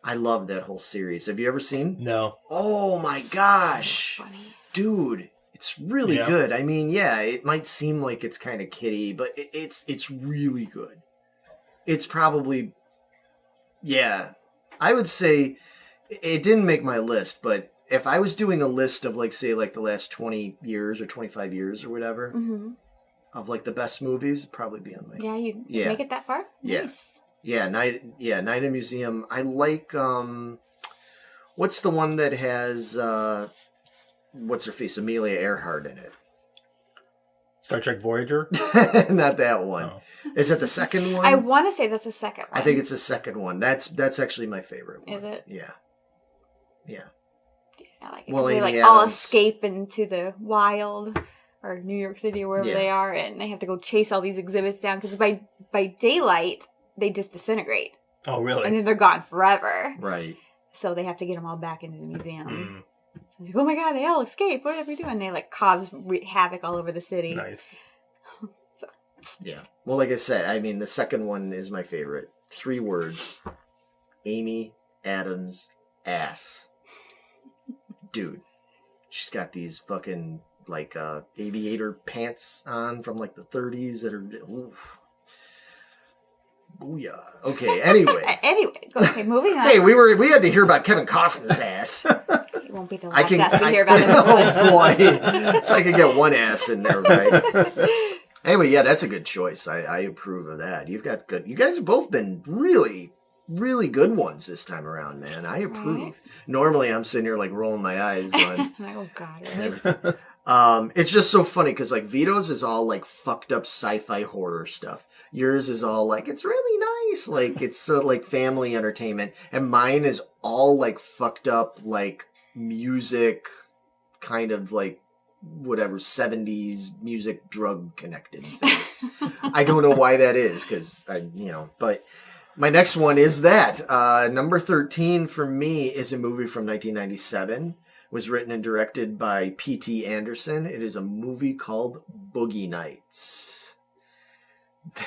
I love that whole series. Have you ever seen? No. Oh my gosh, So funny. dude, it's really Yeah. good. I mean, yeah, it might seem like it's kind of kiddie, but it's really good. It's probably, yeah, I would say it didn't make my list, but if I was doing a list of like, say, like the last 20 years or 25 years or whatever Mm-hmm. of like the best movies, it'd probably be on my. Yeah, you Yeah. make it that far? Yeah. Nice. Night in Museum. I like what's the one that has what's her face, Amelia Earhart in it? Star Trek Voyager? Not that one. Oh. Is it the second one? I want to say that's the second one. I think it's the second one. That's actually my favorite one. Is it? Yeah. Yeah. I like it. Well, 'Cause they Amy all Adams. escape into the wild or New York City or wherever Yeah. they are, and they have to go chase all these exhibits down because by daylight they just disintegrate Oh, really? and then they're gone forever. Right. So they have to get them all back into the museum. Mm, It's like, oh my god, they all escaped. What are we doing? They like cause havoc all over the city. nice. Yeah. Well, like I said, I mean, the second one is my favorite. 3 words. Amy Adams ass. Dude. She's got these fucking, like, aviator pants on from, like, the 30s that are... Oof. Booyah. Okay, anyway. Okay, moving on. Hey, we had to hear about Kevin Costner's ass. It won't be the last ass we hear about this Oh, boy. So I could get one ass in there, right? Anyway, yeah, that's a good choice. I approve of that. You guys have both been really, really good ones this time around, man. I approve. Right. Normally, I'm sitting here like rolling my eyes, going. I'm like, oh god, really? It's just so funny because like Vito's is all like fucked up sci-fi horror stuff. Yours is all like it's really nice, like it's like family entertainment, and mine is all like fucked up like music, kind of like. Whatever 70s music drug connected things. I don't know why that is because but my next one is that number 13 for me is a movie from 1997. Was written and directed by P.T. Anderson. It is a movie called Boogie Nights.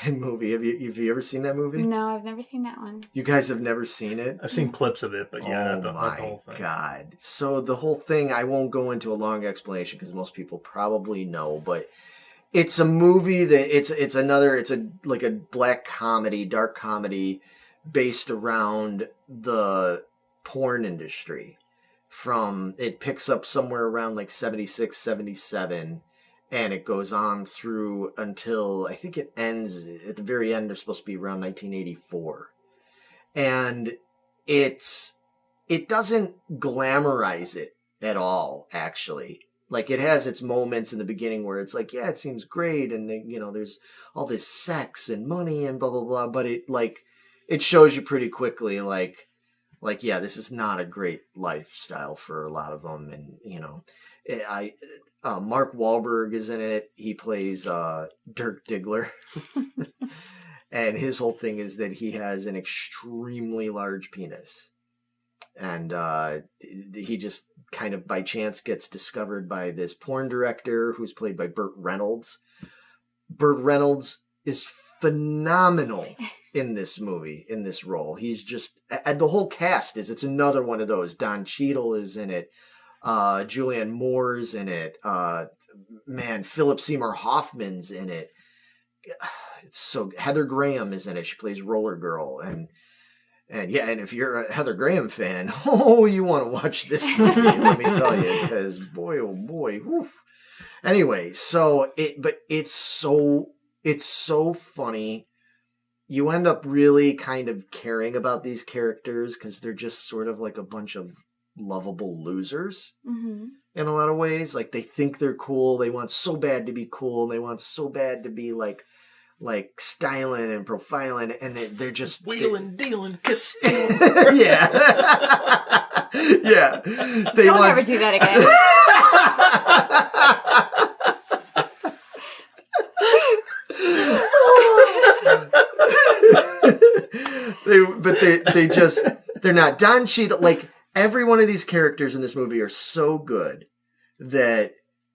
That movie, have you ever seen that movie? No, I've never seen that one. You guys have never seen it? I've seen clips of it, but yeah, Oh not the my whole thing. god. So the whole thing, I won't go into a long explanation because most people probably know, but it's a movie that it's like a black comedy, dark comedy based around the porn industry. It picks up somewhere around like 76, 77. And it goes on through until I think it ends at the very end. They're supposed to be around 1984. And it doesn't glamorize it at all, actually. Like it has its moments in the beginning where it's like, yeah, it seems great. And there's all this sex and money and blah, blah, blah. But it shows you pretty quickly, like, yeah, this is not a great lifestyle for a lot of them. And, Mark Wahlberg is in it. He plays Dirk Diggler. And his whole thing is that he has an extremely large penis. And he just kind of by chance gets discovered by this porn director who's played by Burt Reynolds. Burt Reynolds is phenomenal in this movie, in this role. He's just... And the whole cast it's another one of those. Don Cheadle is in it. Julianne Moore's in it. Philip Seymour Hoffman's in it. It's so Heather Graham is in it. She plays Roller Girl, and if you're a Heather Graham fan, you want to watch this movie. Let me tell you, because boy, oh boy, woof. Anyway, it's so funny. You end up really kind of caring about these characters because they're just sort of like a bunch of lovable losers in a lot of ways. Like they think they're cool. They want so bad to be cool. They want so bad to be like styling and profiling, and they're just Wheeling, dealing, kiss. yeah. Yeah. Don't ever do that again. They're not Don Cheadle. Like every one of these characters in this movie are so good that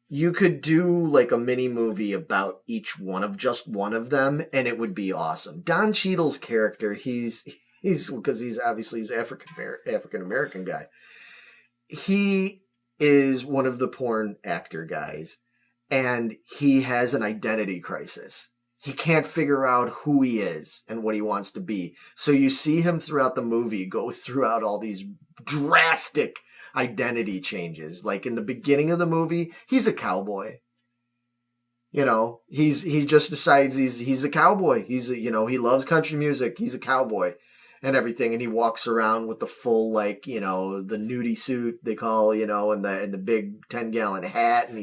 you could do like a mini movie about just one of them, and it would be awesome. Don Cheadle's character, he's because he's African American guy. He is one of the porn actor guys, and he has an identity crisis. He can't figure out who he is and what he wants to be. So you see him throughout the movie go throughout all these drastic identity changes. Like in the beginning of the movie, he's a cowboy. He just decides he's a cowboy. He loves country music. He's a cowboy and everything. And he walks around with the full, the nudie suit they call, and the big 10-gallon hat. And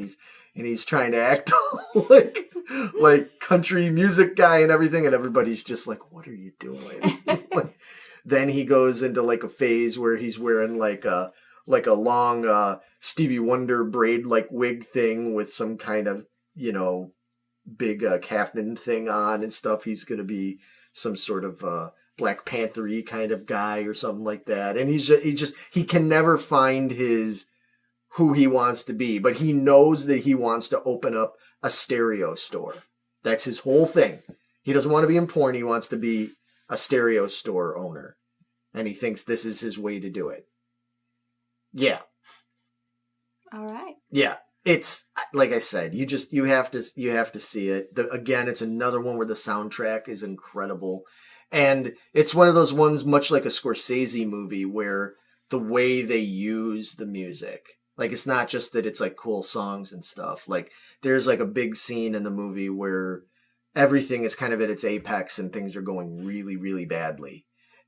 and he's trying to act like country music guy and everything, and everybody's just like, what are you doing? Then he goes into like a phase where he's wearing like a long Stevie Wonder braid like wig thing with some kind of, you know, big caftan thing on and stuff. He's going to be some sort of Black Panther-y kind of guy or something like that. And he can never find who he wants to be, but he knows that he wants to open up a stereo store. That's his whole thing. He doesn't want to be in porn. He wants to be a stereo store owner. And he thinks this is his way to do it. Yeah. All right. Yeah. It's like I said, you have to see it. Again, it's another one where the soundtrack is incredible. And it's one of those ones much like a Scorsese movie where the way they use the music, like it's not just that it's like cool songs and stuff. Like there's like a big scene in the movie where everything is kind of at its apex and things are going really, really badly.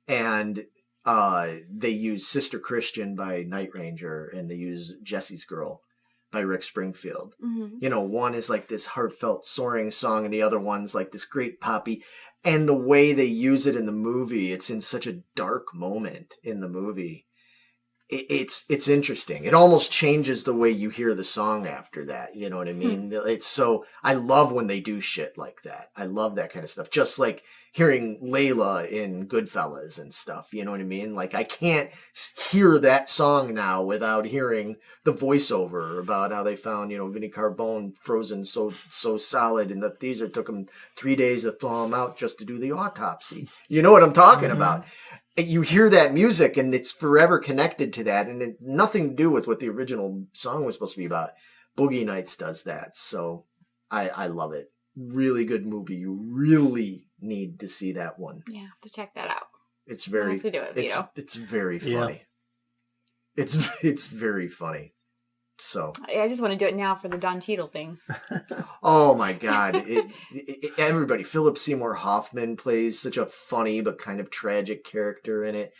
And they use Sister Christian by Night Ranger, and they use Jesse's Girl by Rick Springfield. Mm-hmm. You know, one is like this heartfelt soaring song, and the other one's like this great poppy. And the way they use it in the movie, it's in such a dark moment in the movie. It's interesting. It almost changes the way you hear the song after that. You know what I mean? It's so, I love when they do shit like that. I love that kind of stuff. Just like hearing Layla in Goodfellas and stuff. You know what I mean? Like I can't hear that song now without hearing the voiceover about how they found, you know, Vinnie Carbone frozen so solid, and the Caesar took him 3 days to thaw him out just to do the autopsy. You know what I'm talking about? You hear that music and it's forever connected to that, and it nothing to do with what the original song was supposed to be about. Boogie Nights does that. So I love it. Really good movie. You really need to see that one. Yeah, to check that out. It's very, I'll have to do it, Vito. it's very funny. Yeah. It's very funny. So I just want to do it now for the Don Cheadle thing. Oh my God. Everybody. Philip Seymour Hoffman plays such a funny but kind of tragic character in it.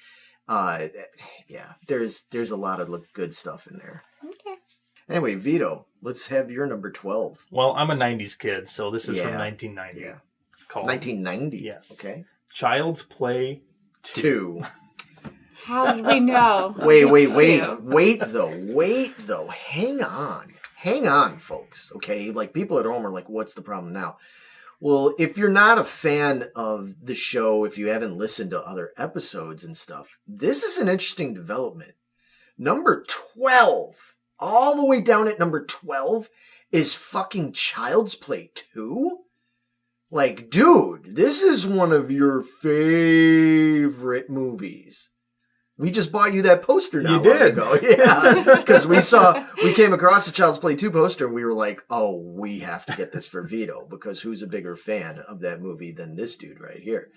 Yeah, there's a lot of good stuff in there. Okay. Anyway, Vito, let's have your number 12. Well, I'm a 90s kid, so this is from 1990. Yeah. It's called 1990? Yes. Okay. Child's Play 2. How did we know? Wait though. Hang on, folks. Okay, like people at home are like, what's the problem now? Well, if you're not a fan of the show, if you haven't listened to other episodes and stuff, this is an interesting development. Number 12, all the way down at number 12, is fucking Child's Play 2? Like, dude, this is one of your favorite movies. We just bought you that poster not long ago. Yeah. Because we came across the Child's Play 2 poster and we were like, oh, we have to get this for Vito, because who's a bigger fan of that movie than this dude right here?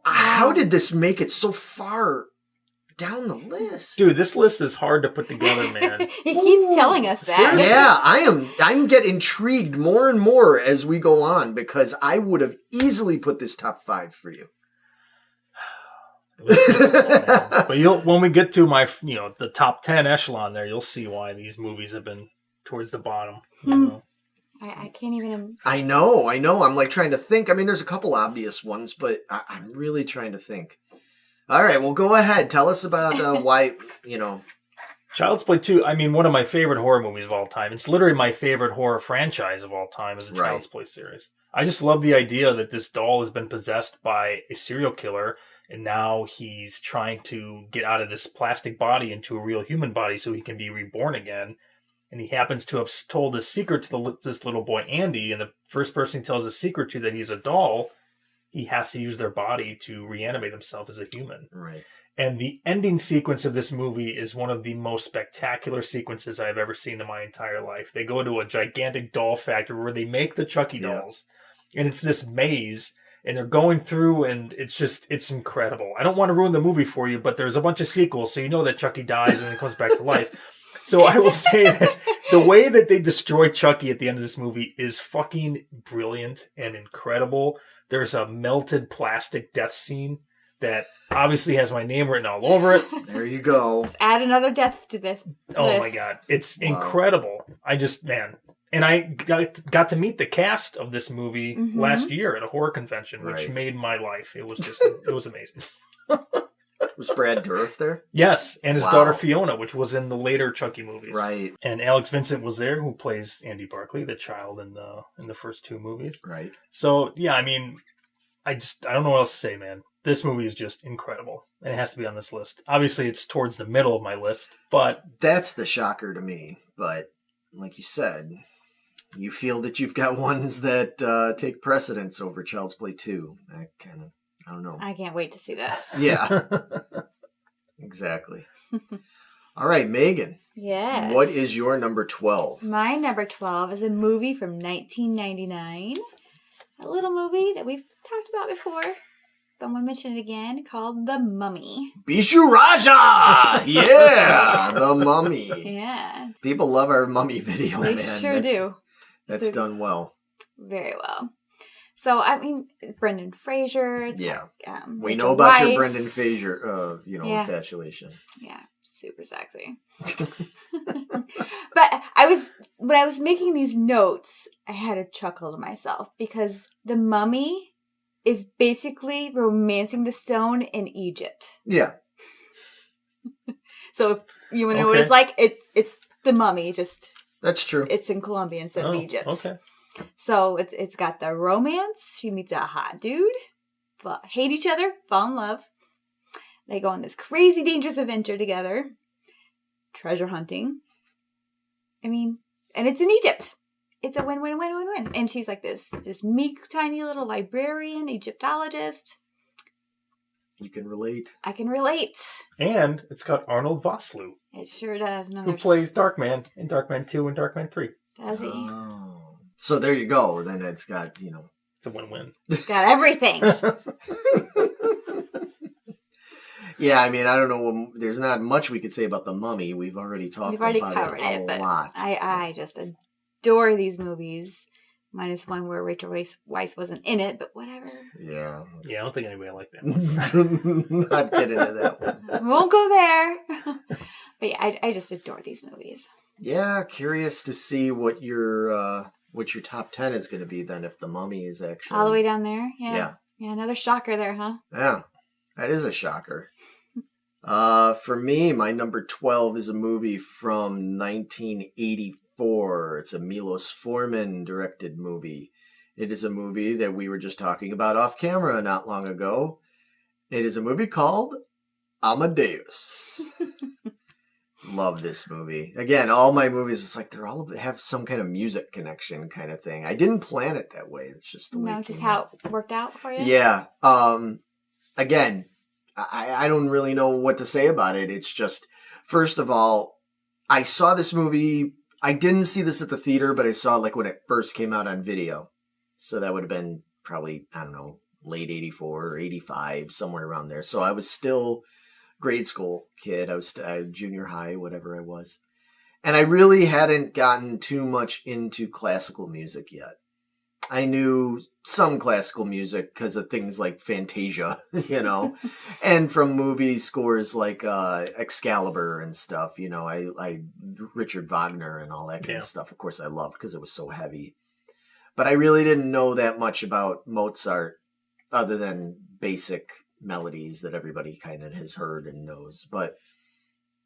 How did this make it so far down the list? Dude, this list is hard to put together, man. He keeps telling us that. Seriously? Yeah, I'm getting intrigued more and more as we go on, because I would have easily put this top 5 for you. But when we get to the top 10 echelon there, you'll see why these movies have been towards the bottom. You know? I can't even. I know. I'm like trying to think. I mean, there's a couple obvious ones, but I'm really trying to think. All right, well, go ahead. Tell us about why, Child's Play 2, I mean, one of my favorite horror movies of all time. It's literally my favorite horror franchise of all time is the Child's Play series. I just love the idea that this doll has been possessed by a serial killer, and now he's trying to get out of this plastic body into a real human body so he can be reborn again. And he happens to have told a secret to this little boy, Andy, and the first person he tells a secret to that he's a doll, he has to use their body to reanimate himself as a human. Right. And the ending sequence of this movie is one of the most spectacular sequences I've ever seen in my entire life. They go to a gigantic doll factory where they make the Chucky dolls. And it's this maze, and they're going through, and it's incredible. I don't want to ruin the movie for you, but there's a bunch of sequels, so you know that Chucky dies and then comes back to life. So I will say that the way that they destroy Chucky at the end of this movie is fucking brilliant and incredible. There's a melted plastic death scene that obviously has my name written all over it. There you go. Let's add another death to this Oh list. my God. It's incredible. I just, man, And I got to meat the cast of this movie last year at a horror convention, which Right. made my life. It was just, it was amazing. Was Brad Dourif there? Yes, and his Wow. daughter Fiona, which was in the later Chucky movies. Right. And Alex Vincent was there, who plays Andy Barclay, the child in the first two movies. Right. So yeah, I mean, I don't know what else to say, man. This movie is just incredible, and it has to be on this list. Obviously, it's towards the middle of my list, but That's the shocker to me. But like you said, you feel that you've got ones that take precedence over Child's Play 2. I don't know. I can't wait to see this. Yeah, exactly. All right, Megan. Yes. What is your number 12? My number 12 is a movie from 1999. A little movie that we've talked about before, but I'm going to mention it again, called The Mummy. Bishu Raja! Yeah, The Mummy. Yeah. People love our Mummy video, They man. sure do. That's done well. Very well. So, I mean, Brendan Fraser. It's Yeah. got, We Rachel know about your Weisz. Brendan Fraser, Yeah. infatuation. Yeah, super sexy. But when I was making these notes, I had a chuckle to myself because The Mummy is basically romancing the stone in Egypt. Yeah. So if you want to know what it's like, it's The Mummy, just That's true. it's in Colombia instead of Egypt. Okay. So it's got the romance. She meets a hot dude, hate each other, fall in love. They go on this crazy dangerous adventure together. Treasure hunting. I mean, and it's in Egypt. It's a win-win-win-win-win. And she's like this meek, tiny little librarian, Egyptologist. You can relate. I can relate. And it's got Arnold Vosloo, It sure does. who plays Darkman in Darkman 2 and Darkman 3. Does he? Oh. So there you go. Then it's got, It's a win-win. Got everything. Yeah, I mean, I don't know. There's not much we could say about The Mummy. We've already talked We've already about covered it a it, but lot. I just adore these movies. Minus one where Rachel Weisz wasn't in it, but whatever. Yeah. Yeah, I don't think anybody liked that one. Not get into that one. We won't go there. But yeah, I just adore these movies. Yeah, curious to see what your top 10 is going to be then, if The Mummy is actually All the way down there? Yeah. Yeah, another shocker there, huh? Yeah, that is a shocker. For me, my number 12 is a movie from 1984. It's a Milos Forman directed movie. It is a movie that we were just talking about off camera not long ago. It is a movie called Amadeus. Love this movie. Again, all my movies, it's like they're all have some kind of music connection kind of thing. I didn't plan it that way. It's just the way it Just came how out. it worked out for you? Yeah. Again, I don't really know what to say about it. It's just, first of all, I saw this movie. I didn't see this at the theater, but I saw it like when it first came out on video. So that would have been probably, I don't know, late 84 or 85, somewhere around there. So I was still grade school kid. I was junior high, whatever I was. And I really hadn't gotten too much into classical music yet. I knew some classical music because of things like Fantasia, and from movie scores like Excalibur and stuff, I Richard Wagner and all that kind of stuff. Of course, I loved because it was so heavy. But I really didn't know that much about Mozart other than basic melodies that everybody kind of has heard and knows. But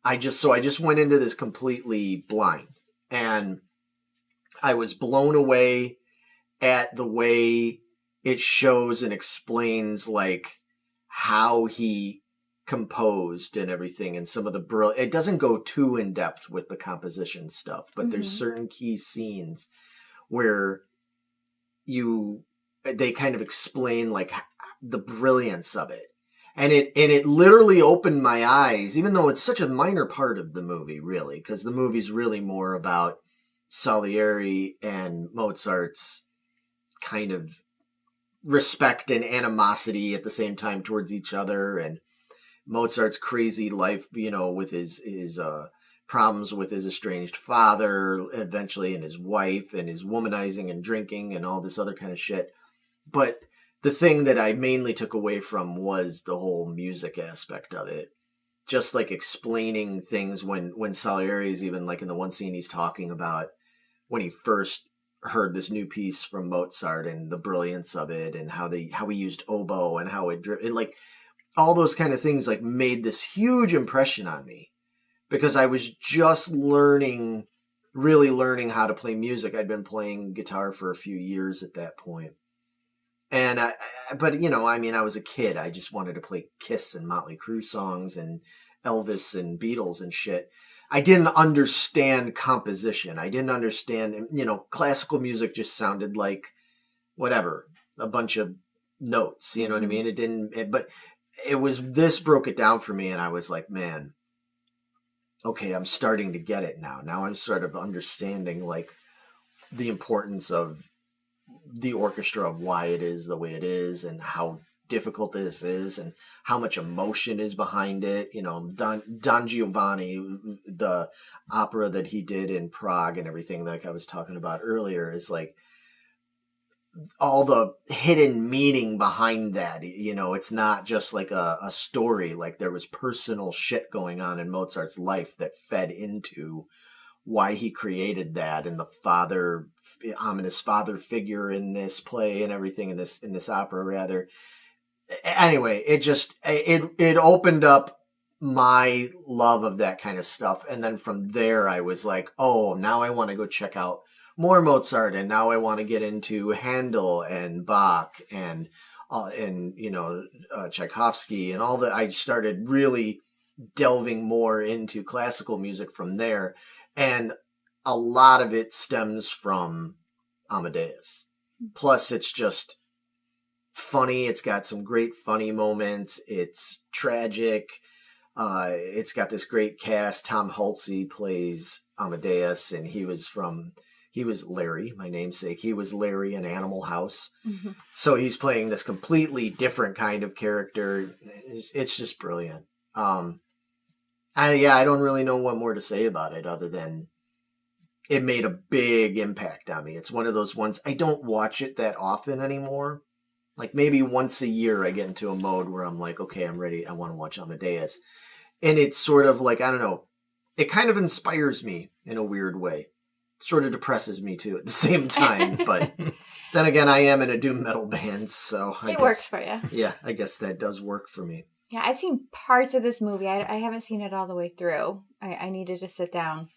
I just went into this completely blind, and I was blown away at the way it shows and explains like how he composed and everything, and some of the it doesn't go too in depth with the composition stuff, but there's certain key scenes where they kind of explain like the brilliance of it. And it literally opened my eyes, even though it's such a minor part of the movie, really, because the movie's really more about Salieri and Mozart's kind of respect and animosity at the same time towards each other, and Mozart's crazy life, with his problems with his estranged father eventually, and his wife, and his womanizing and drinking and all this other kind of shit. But the thing that I mainly took away from was the whole music aspect of it. Just like explaining things when Salieri's even like in the one scene he's talking about when he first heard this new piece from Mozart and the brilliance of it and how he used oboe and how it like all those kind of things like made this huge impression on me because I was just really learning how to play music. I'd been playing guitar for a few years at that point. And but you know, I mean, I was a kid. I just wanted to play Kiss and Motley Crue songs and Elvis and Beatles and shit. I didn't understand composition. I didn't understand, you know, classical music just sounded like whatever, a bunch of notes, you know what I mean? But this broke it down for me and I was like, man, okay, I'm starting to get it now. Now I'm sort of understanding like the importance of the orchestra, of why it is the way it is and how difficult this is and how much emotion is behind it. You know, Don Giovanni, the opera that he did in Prague and everything like I was talking about earlier is like all the hidden meaning behind that. You know, it's not just like a story, like there was personal shit going on in Mozart's life that fed into why he created that and the ominous father figure in this play and everything in this opera rather. Anyway, it opened up my love of that kind of stuff. And then from there, I was like, oh, now I want to go check out more Mozart. And now I want to get into Handel and Bach and you know, Tchaikovsky and all that. I started really delving more into classical music from there. And a lot of it stems from Amadeus. Plus, it's just funny. It's got some great funny moments. It's tragic. It's got this great cast. Tom Hulce plays Amadeus, and he was Larry, my namesake. He was Larry in Animal House. Mm-hmm. So he's playing this completely different kind of character. It's just brilliant. I don't really know what more to say about it other than it made a big impact on me. It's one of those ones, I don't watch it that often anymore. Like maybe once a year I get into a mode where I'm like, okay, I'm ready. I want to watch Amadeus. And it's sort of like, I don't know, it kind of inspires me in a weird way. It sort of depresses me too at the same time. But then again, I am in a doom metal band, so I guess, works for you. Yeah, I guess that does work for me. Yeah, I've seen parts of this movie. I haven't seen it all the way through. I needed to sit down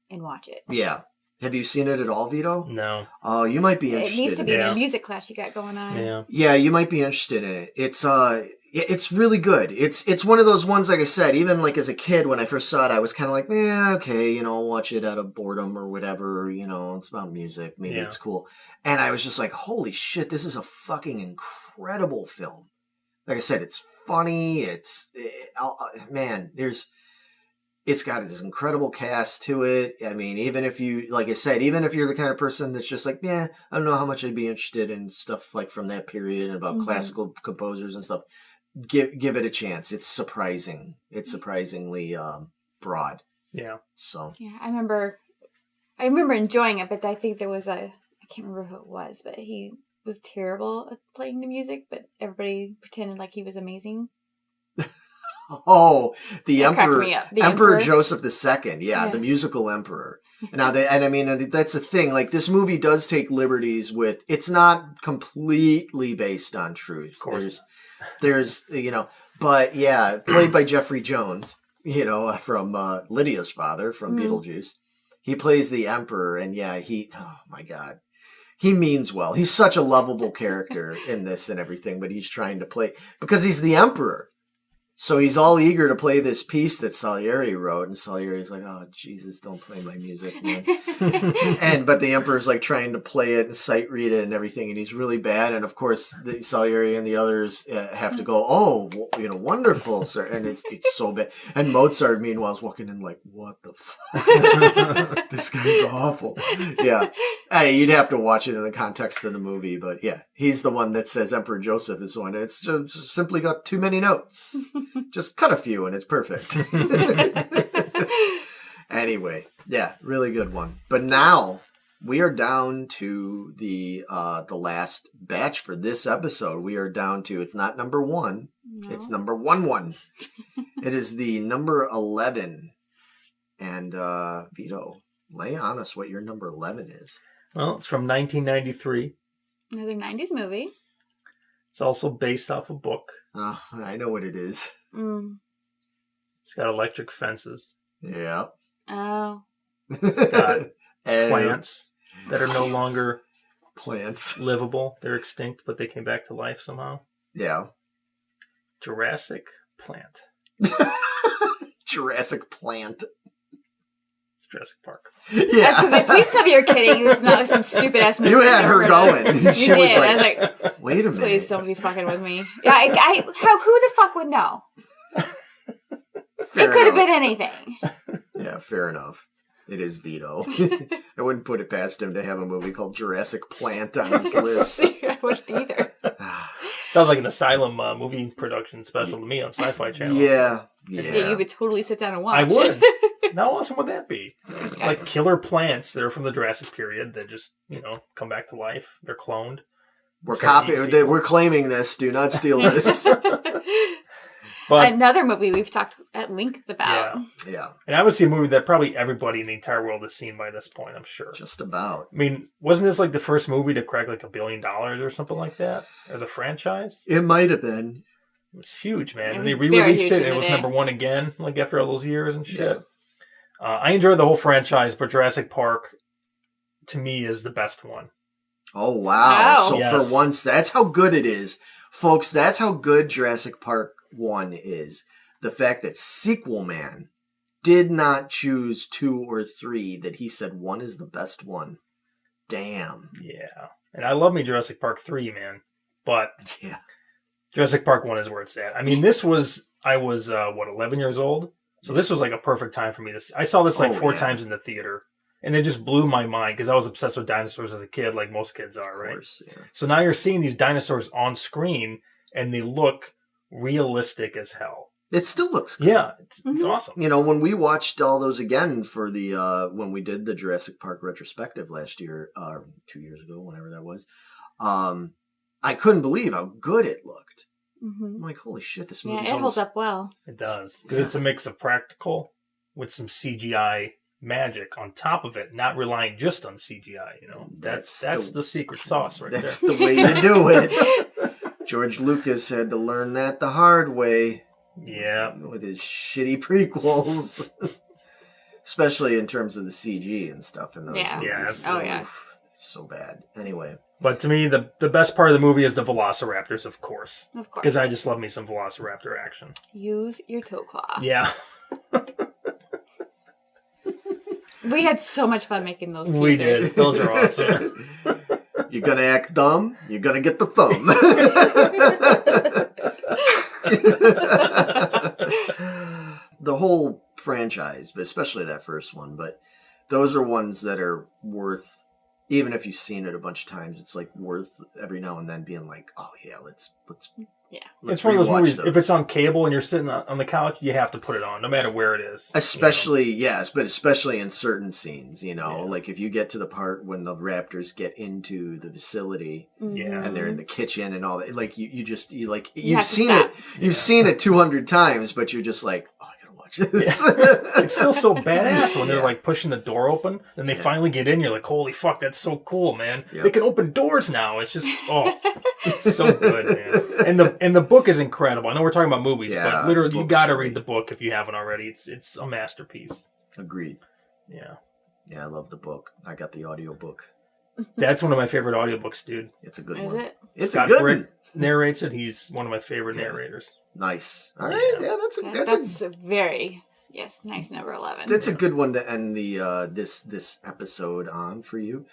and watch it. Yeah. Have you seen it at all, Vito? No. Oh, you might be interested. It needs to be in a music class you got going on. Yeah. Yeah, you might be interested in it. It's really good. It's one of those ones, like I said, even like as a kid when I first saw it, I was kind of like, okay, you know, I'll watch it out of boredom or whatever, you know, it's about music. Maybe it's cool. And I was just like, holy shit, this is a fucking incredible film. Like I said, it's funny. It's got this incredible cast to it. I mean, even if you, like I said, even if you're the kind of person that's just like, I don't know how much I'd be interested in stuff like from that period and about classical composers and stuff, give it a chance. It's surprising. It's surprisingly broad. Yeah. So. Yeah, I remember enjoying it, but I think there was I can't remember who it was, but he was terrible at playing the music, but everybody pretended like he was amazing. Oh, the Emperor, Emperor Joseph II. Yeah, the musical Emperor. Now, and I mean, that's the thing. Like, this movie does take liberties with. It's not completely based on truth. Of course, there's you know, but yeah, played by Jeffrey Jones. You know, from Lydia's father from Beetlejuice. He plays the Emperor, and oh my God. He means well. He's such a lovable character in this and everything, but he's trying to play because he's the Emperor. So he's all eager to play this piece that Salieri wrote, and Salieri's like, "Oh Jesus, don't play my music, man." But the Emperor's like trying to play it and sight read it and everything, and he's really bad. And of course, Salieri and the others have to go, "Oh, you know, wonderful, sir." And it's so bad. And Mozart, meanwhile, is walking in like, "What the fuck? This guy's awful." Yeah, hey, you'd have to watch it in the context of the movie, but yeah, he's the one that says Emperor Joseph is one. It's just simply got too many notes. Just cut a few and it's perfect. Anyway, yeah, really good one. But now we are down to the last batch for this episode. We are down to, it's not number 1, it's number 1. It is the number 11. And Vito, Lay on us what your number 11 is. Well, it's from 1993. Another 90s movie. It's also based off a book. Oh, I know what it is. It's got electric fences. Yeah. Oh. It's got plants that are no longer livable. They're extinct, but they came back to life somehow. Yeah. Jurassic Plant. Jurassic Plant. It's Jurassic Park. Yeah. Please tell me you're kidding. It's not like some stupid ass movie. You had her going. She did. I was like, wait a minute. Please don't be fucking with me. Yeah, who the fuck would know? It could have been anything. Yeah, fair enough. It is Vito. I wouldn't put it past him to have a movie called Jurassic Plant on his list. I wouldn't either. Sounds like an Asylum movie production special to me on Sci-Fi Channel. Yeah. You would totally sit down and watch. I would. How awesome would that be? Like killer plants that are from the Jurassic period that just, come back to life. They're cloned. We're claiming this. Do not steal this. But another movie we've talked at length about. Yeah. And obviously a movie that probably everybody in the entire world has seen by this point, I'm sure. Just about. I mean, wasn't this like the first movie to crack like $1 billion or something like that? Or the franchise? It might have been. It was huge, man. And they re-released it and it was number one again, like after all those years and shit. Yeah. I enjoyed the whole franchise, but Jurassic Park, to me, is the best one. Oh, wow. So yes. For once, that's how good it is. Folks, that's how good Jurassic Park 1 is. The fact that Sequel Man did not choose 2 or 3, that he said 1 is the best one. Damn. Yeah. And I love me Jurassic Park 3, man. But Jurassic Park 1 is where it's at. I mean, I was 11 years old? So this was like a perfect time for me to see. I saw this like 4 times in the theater. And it just blew my mind because I was obsessed with dinosaurs as a kid, like most kids are, right? Of course, yeah. So now you're seeing these dinosaurs on screen, and they look realistic as hell. It still looks good. Yeah, it's awesome. When we watched all those again for the when we did the Jurassic Park retrospective last year, 2 years ago, whenever that was, I couldn't believe how good it looked. I'm like, holy shit, this movie holds up well. It does. Because it's a mix of practical with some CGI magic on top of it, not relying just on CGI. That's the secret sauce right there. That's the way you do it. George Lucas had to learn that the hard way. Yeah. With his shitty prequels. Especially in terms of the CG and stuff in those movies. So bad. Anyway. But to me, the best part of the movie is the Velociraptors, of course. Of course. Because I just love me some Velociraptor action. Use your toe claw. Yeah. We had so much fun making those teasers. We did. Those are awesome. You're going to act dumb, you're going to get the thumb. The whole franchise, but especially that first one, but those are ones that are worth, even if you've seen it a bunch of times, it's like worth every now and then being like, oh yeah, let's it's one of those movies. If it's on cable and you're sitting on the couch, you have to put it on, no matter where it is. Especially, but especially in certain scenes, like if you get to the part when the raptors get into the facility, and they're in the kitchen and all that, like you've seen it 200 times, but you're just like, oh, I gotta watch this. Yeah. It's still so badass when they're like pushing the door open, and they finally get in. You're like, holy fuck, that's so cool, man! Yep. They can open doors now. It's just it's so good, man. And the book is incredible. I know we're talking about movies, but literally you got to read the book if you haven't already. It's a masterpiece. Agreed. Yeah. Yeah, I love the book. I got the audiobook. That's one of my favorite audiobooks, dude. It's a good one. Is it? It's Scott a good Brick one. Narrates it. He's one of my favorite narrators. Nice. All right. Yeah, that's a very nice number 11. That's a good one to end the this episode on for you.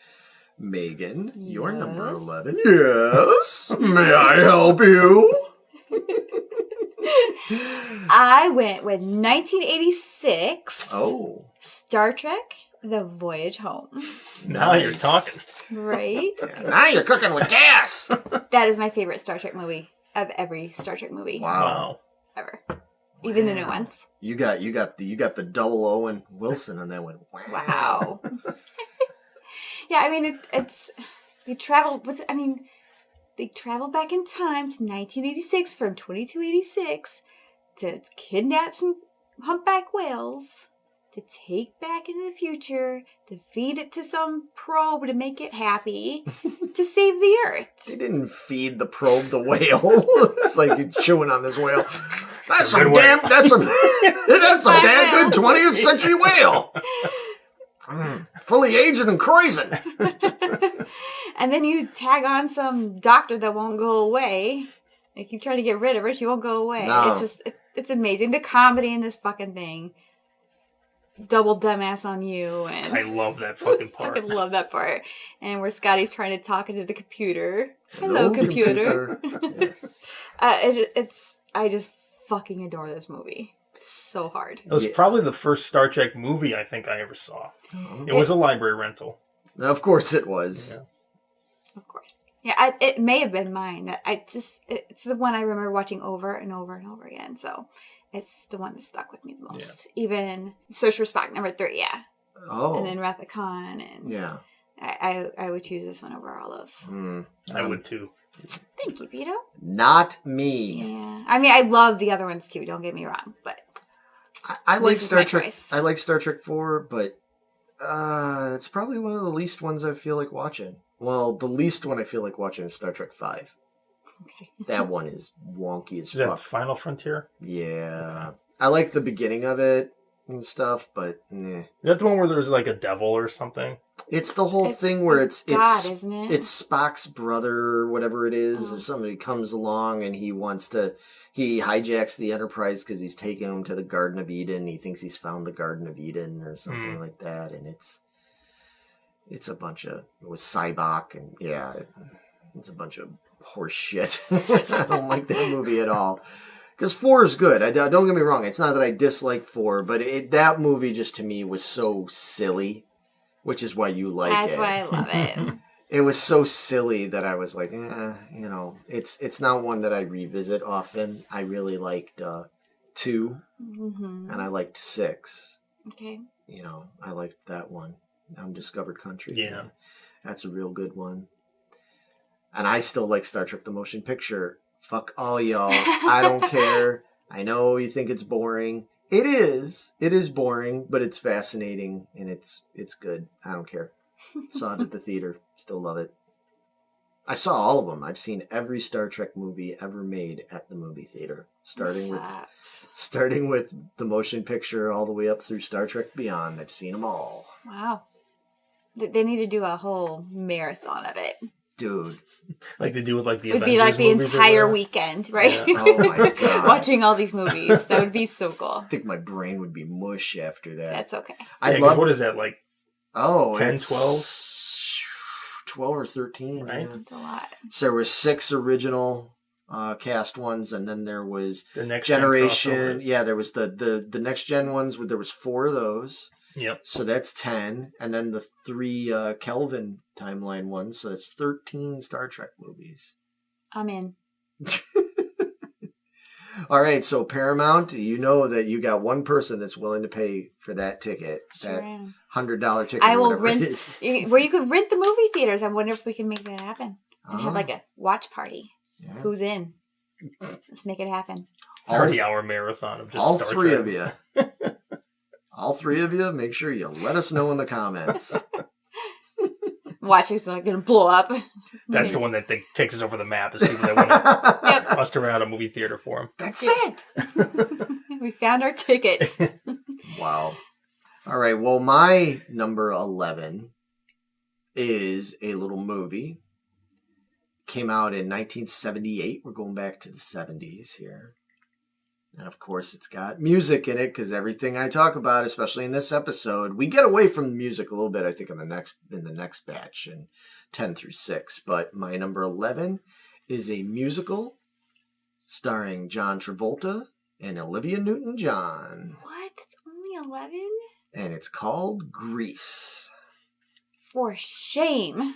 Megan, your number 11. Yes. May I help you? I went with 1986. Oh. Star Trek: The Voyage Home. Now you're talking. Right? Now you're cooking with gas. That is my favorite Star Trek movie of every Star Trek movie. Wow. Ever. Even the new ones. You got the double Owen Wilson on that one. Wow. Yeah, I mean they travel back in time to 1986 from 2286 to kidnap some humpback whales, to take back into the future, to feed it to some probe to make it happy, to save the Earth. They didn't feed the probe the whale. It's like you're chewing on this whale. That's some damn good 20th century whale. Fully aged and crazy. And then you tag on some doctor that won't go away. They keep trying to get rid of her. She won't go away. No. It's amazing. The comedy in this fucking thing. Double dumbass on you. And I love that fucking part. I love that part. And where Scotty's trying to talk into the computer. Hello, computer. Yeah. I just fucking adore this movie. So hard. It was probably the first Star Trek movie I think I ever saw. It was a library rental. Of course it was. Yeah. Of course. Yeah, it may have been mine. It's the one I remember watching over and over and over again. So it's the one that stuck with me the most. Yeah. Even Search for Spock #3, yeah. Oh. And then Wrath of Khan, and yeah. I would choose this one over all those. I would too. Thank you, Vito. Not me. Yeah, I mean I love the other ones too. Don't get me wrong, but I like Star Trek. Choice. I like Star Trek 4, but it's probably one of the least ones I feel like watching. Well, the least one I feel like watching is Star Trek 5. Okay. That one is wonky as fuck. Is that Final Frontier? Yeah. I like the beginning of it and stuff, but Is that the one where there's like a devil or something? It's the whole thing where it's isn't it? It's Spock's brother or whatever it is. If somebody comes along and he hijacks the Enterprise because he's taking him to the Garden of Eden. He thinks he's found the Garden of Eden or something like that, and it's a bunch of with Cybok and it's a bunch of horse shit. I don't like that movie at all. Because 4 is good. Don't get me wrong. It's not that I dislike 4, but that movie just to me was so silly, which is why you like it. That's why I love it. It was so silly that I was like, it's not one that I revisit often. I really liked 2, and I liked 6. Okay. I liked that one. Undiscovered Country. Yeah. That's a real good one. And I still like Star Trek the Motion Picture. Fuck all y'all. I don't care. I know you think it's boring. It is. It is boring, but it's fascinating and it's good. I don't care. Saw it at the theater. Still love it. I saw all of them. I've seen every Star Trek movie ever made at the movie theater. Starting with the motion picture all the way up through Star Trek Beyond. I've seen them all. Wow. They need to do a whole marathon of it. Dude. Like they do with like the It would Avengers be like the movies entire weekend, right? Yeah. Oh my God. Watching all these movies. That would be so cool. I think my brain would be mush after that. That's okay. What is that, like 10, 12? 12 or 13. Right. Yeah. That's a lot. So there were 6 original cast ones, and then there was the Next Generation. Yeah, there was the Next Gen ones. There was 4 of those. Yep. So that's 10. And then the 3 Kelvin timeline ones. So that's 13 Star Trek movies. I'm in. All right. So Paramount, you know that you got one person that's willing to pay for that ticket. Sure that am. $100 ticket. I will rent. It is. Where you could rent the movie theaters. I wonder if we can make that happen. And have like a watch party. Yeah. Who's in? Let's make it happen. 30-hour marathon of just all Star 3 Trek. of you. All 3 of you, make sure you let us know in the comments. Watch who's not going to blow up. That's the one that takes us over the map is people that want to bust around a movie theater for them. That's it. We found our ticket. Wow. All right. Well, my number 11 is a little movie. Came out in 1978. We're going back to the 70s here. And of course, it's got music in it because everything I talk about, especially in this episode, we get away from the music a little bit, I think, in the next batch, in 10 through 6. But my number 11 is a musical starring John Travolta and Olivia Newton-John. What? It's only 11? And it's called Grease. For shame.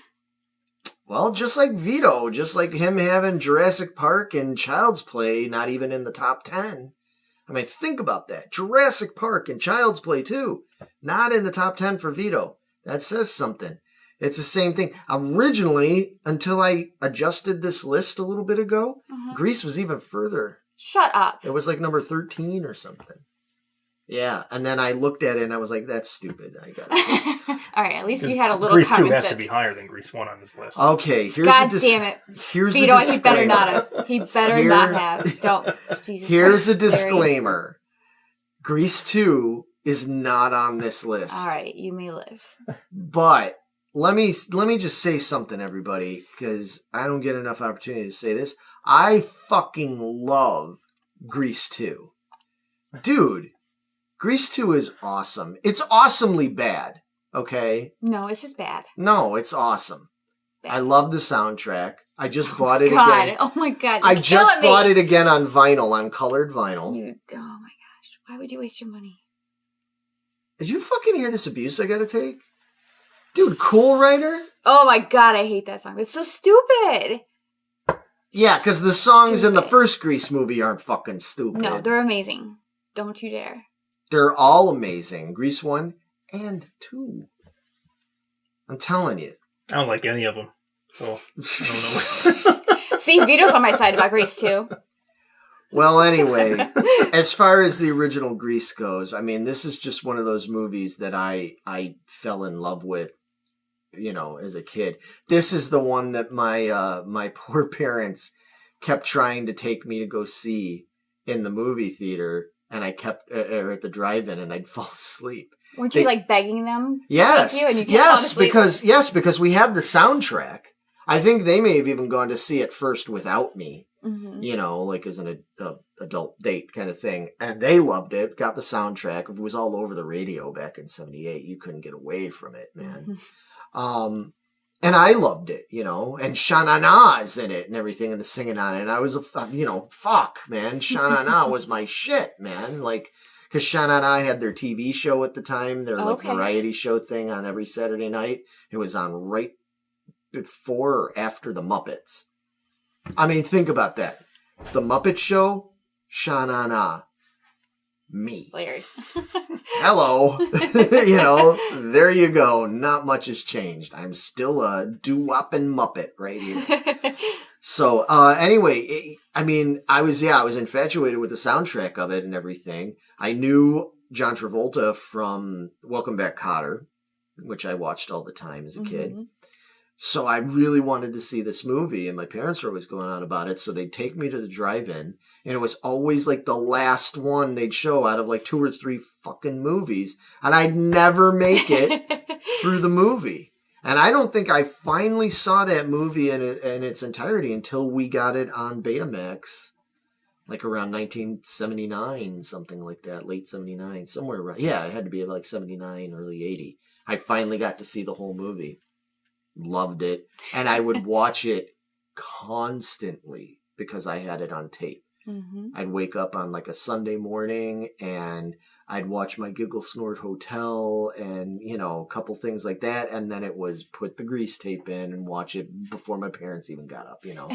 Well, just like Vito, just like him having Jurassic Park and Child's Play not even in the top 10. I mean, think about that. Jurassic Park and Child's Play, too. Not in the top 10 for Vito. That says something. It's the same thing. Originally, until I adjusted this list a little bit ago, Grease was even further. Shut up. It was like number 13 or something. Yeah, and then I looked at it and I was like, "That's stupid." I got it. All right, at least you had a little Grease 2 common has sense. to be higher than Grease 1 on this list. Okay, here's God damn it. Here's Vito, a he better disclaimer. not have. He better not have. Don't. Jesus Here's Christ, a Larry. disclaimer. Grease 2 is not on this list. All right, you may live. But let me just say something, everybody, because I don't get enough opportunity to say this. I fucking love Grease 2. Dude, Grease 2 is awesome. It's awesomely bad, okay? No, it's just bad. No, it's awesome. Bad. I love the soundtrack. I just bought it God. again. Oh my God. I just bought it again on vinyl, on colored vinyl. Oh my gosh. Why would you waste your money? Did you fucking hear this abuse I gotta take? Dude, Cool Writer? Oh my God, I hate that song. It's so stupid. Yeah, because the songs in the Stupid. first Grease movie aren't fucking stupid. No, they're amazing. Don't you dare. They're all amazing. Grease 1 and 2. I'm telling you. I don't like any of them. So, I don't know. See, Vito's on my side about Grease too. Well, anyway, as far as the original Grease goes, I mean, this is just one of those movies that I fell in love with, you know, as a kid. This is the one that my poor parents kept trying to take me to go see in the movie theater, and I kept at the drive-in, and I'd fall asleep. Weren't you like begging them? To Yes, take you and you kept falling asleep? because we had the soundtrack. I think they may have even gone to see it first without me. Mm-hmm. You know, like as an adult date kind of thing. And they loved it, got the soundtrack. It was all over the radio back in 78. You couldn't get away from it, man. Mm-hmm. And I loved it, you know, and Sha-Na-Na's in it and everything and the singing on it. And I was, fuck, man. Sha-Na-Na was my shit, man. Like, because Sha-Na-Na had their TV show at the time, their variety show thing on every Saturday night. It was on right before or after the Muppets. I mean, think about that. The Muppet Show, Sha-Na-Na, me. Larry. Hello. You know, there you go. Not much has changed. I'm still a doo-wopping Muppet right here. So, anyway, I was infatuated with the soundtrack of it and everything. I knew John Travolta from Welcome Back, Kotter, which I watched all the time as a kid. So I really wanted to see this movie, and my parents were always going on about it, so they'd take me to the drive-in, and it was always like the last one they'd show out of like 2 or 3 fucking movies, and I'd never make it through the movie. And I don't think I finally saw that movie in its entirety until we got it on Betamax, like around 1979, something like that, late 79, somewhere around. Yeah, it had to be like 79, early 80. I finally got to see the whole movie. Loved it. And I would watch it constantly because I had it on tape. I'd wake up on like a Sunday morning and I'd watch my Giggle Snort Hotel and, you know, a couple things like that. And then it was put the Grease tape in and watch it before my parents even got up, you know.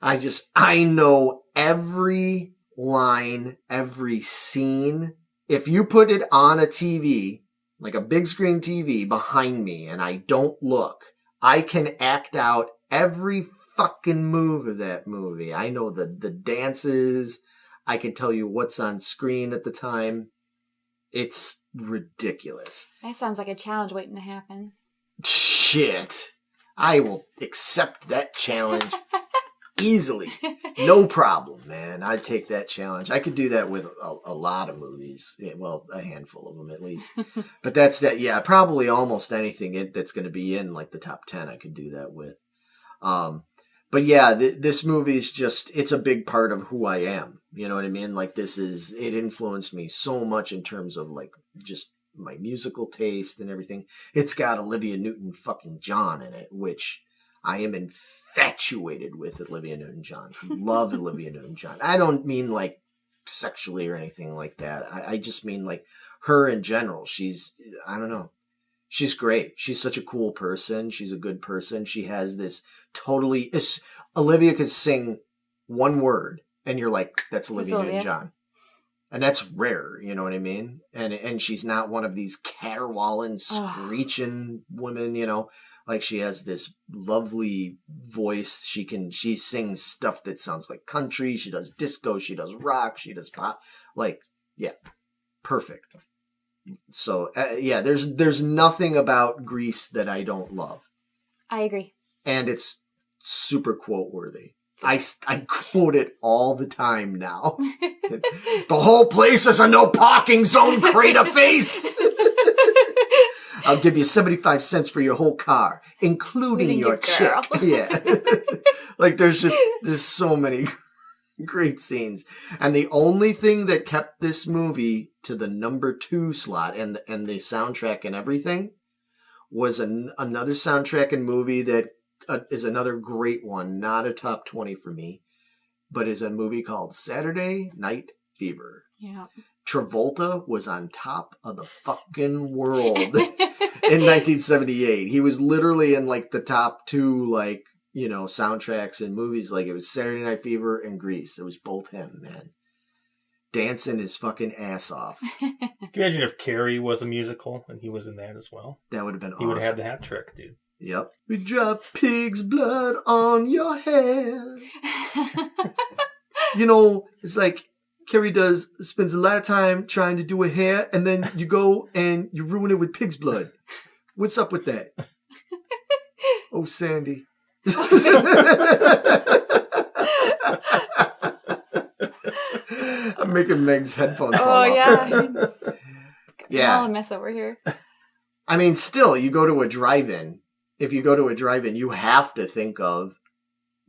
I know every line, every scene. If you put it on a TV, like a big screen TV behind me, and I don't look, I can act out every fucking move of that movie. I know the dances. I can tell you what's on screen at the time. It's ridiculous. That sounds like a challenge waiting to happen. Shit. I will accept that challenge easily. No problem, man. I'd take that challenge. I could do that with a lot of movies. Yeah, well, a handful of them at least. But that's that. Yeah, probably almost anything that's going to be in like the top 10 I could do that with. But yeah, this movie is just, it's a big part of who I am. You know what I mean? Like it influenced me so much in terms of like just my musical taste and everything. It's got Olivia Newton-John in it, which I am infatuated with Olivia Newton-John. Love Olivia Newton-John. I don't mean like sexually or anything like that. I just mean like her in general. I don't know. She's great. She's such a cool person. She's a good person. She has this Olivia could sing one word and you're like, that's Olivia Newton-John. And that's rare, you know what I mean? And she's not one of these caterwauling, screeching women, you know. Like she has this lovely voice. She sings stuff that sounds like country. She does disco. She does rock. She does pop. Like, yeah. perfect. So yeah, there's nothing about Grease that I don't love. I agree. And it's super quote worthy. I quote it all the time now. The whole place is a no parking zone, crater face. I'll give you 75 cents for your whole car, including your chick. Yeah. Like there's so many great scenes. And the only thing that kept this movie to the number 2 slot and the soundtrack and everything was another soundtrack and movie that is another great one, not a top 20 for me, but is a movie called Saturday Night Fever. Yeah. Travolta was on top of the fucking world in 1978. He was literally in like the top 2, like, you know, soundtracks and movies. Like it was Saturday Night Fever and Grease. It was both him, man. Dancing his fucking ass off. Can you imagine if Carrie was a musical and he was in that as well? That would have been awesome. He would have had the hat trick, dude. Yep. We drop pig's blood on your head. You know, it's like Carrie spends a lot of time trying to do a hair, and then you go and you ruin it with pig's blood. What's up with that? Oh, Sandy. I'm making Meg's headphones fall off. Yeah. Yeah. All a mess over here. I mean, still, you go to a drive-in. If you go to a drive-in, you have to think of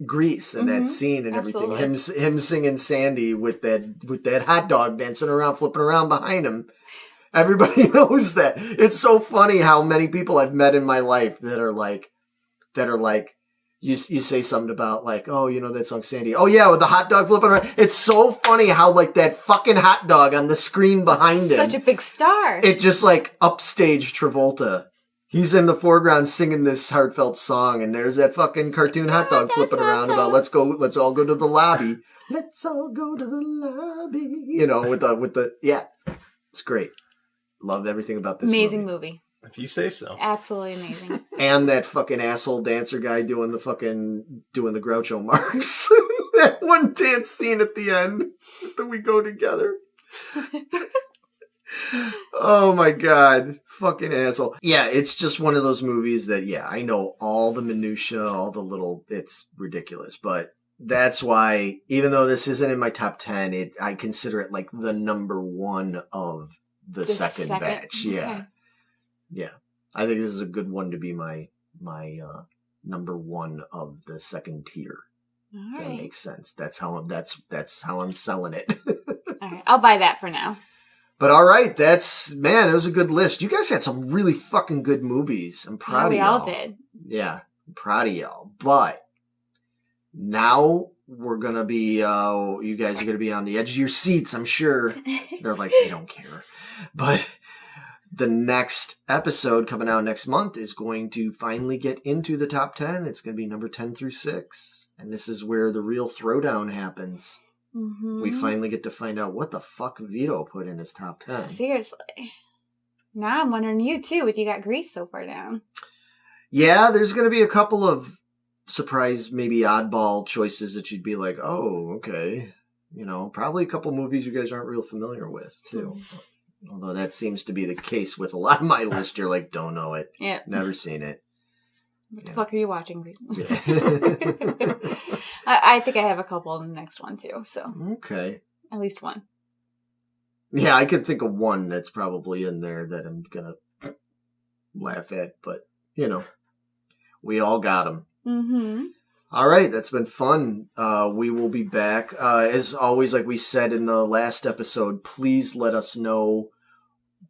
Grease and that scene and everything. Him singing Sandy with that hot dog dancing around, flipping around behind him. Everybody knows that. It's so funny how many people I've met in my life that are like, you say something about like, oh, you know that song Sandy. Oh yeah, with the hot dog flipping around. It's so funny how like that fucking hot dog on the screen behind him. Such a big star. It just like upstaged Travolta. He's in the foreground singing this heartfelt song, and there's that fucking cartoon hot dog flipping around about let's all go to the lobby. Let's all go to the lobby. You know, with the yeah. It's great. Loved everything about this amazing movie. If you say so. Absolutely amazing. And that fucking asshole dancer guy doing the Groucho Marx. That one dance scene at the end that we go together. Oh my God. Fucking asshole. Yeah, it's just one of those movies that, yeah, I know all the minutia, all the little, it's ridiculous. But that's why, even though this isn't in my top 10, I consider it like the number 1 of the second batch. Okay. Yeah. Yeah. I think this is a good one to be my number 1 of the second tier. All That right. makes sense. That's how I'm selling it. All right. I'll buy that for now. But all right, it was a good list. You guys had some really fucking good movies. I'm proud of y'all. We all did. Yeah, I'm proud of y'all. But now we're going to be, you guys are going to be on the edge of your seats, I'm sure. They're like, they don't care. But the next episode coming out next month is going to finally get into the top 10. It's going to be number 10 through 6. And this is where the real throwdown happens. Mm-hmm. We finally get to find out what the fuck Vito put in his top 10. Seriously. Now I'm wondering you too, if you got Grease so far down. Yeah, there's going to be a couple of surprise, maybe oddball choices that you'd be like, oh, okay. You know, probably a couple movies you guys aren't real familiar with, too. Mm-hmm. Although that seems to be the case with a lot of my list. You're like, don't know it. Yeah. Never seen it. What the fuck are you watching? Yeah. I think I have a couple in the next one too, so. Okay. At least one. Yeah, I could think of one that's probably in there that I'm going to laugh at, but, you know, we all got them. Mm-hmm. All right, that's been fun. We will be back. As always, like we said in the last episode, please let us know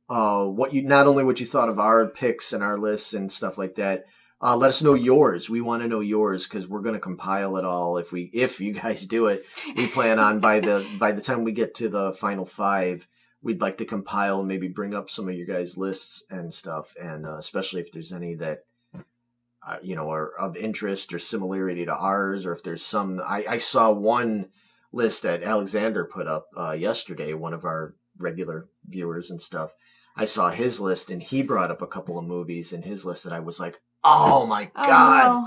not only what you thought of our picks and our lists and stuff like that. Let us know yours. We want to know yours because we're going to compile it all. If you guys do it, we plan on by the time we get to the final 5, we'd like to compile and maybe bring up some of your guys' lists and stuff. And especially if there's any that are of interest or similarity to ours, or if there's some. I saw one list that Alexander put up yesterday. One of our regular viewers and stuff. I saw his list and he brought up a couple of movies in his list that I was like, oh my God. Oh,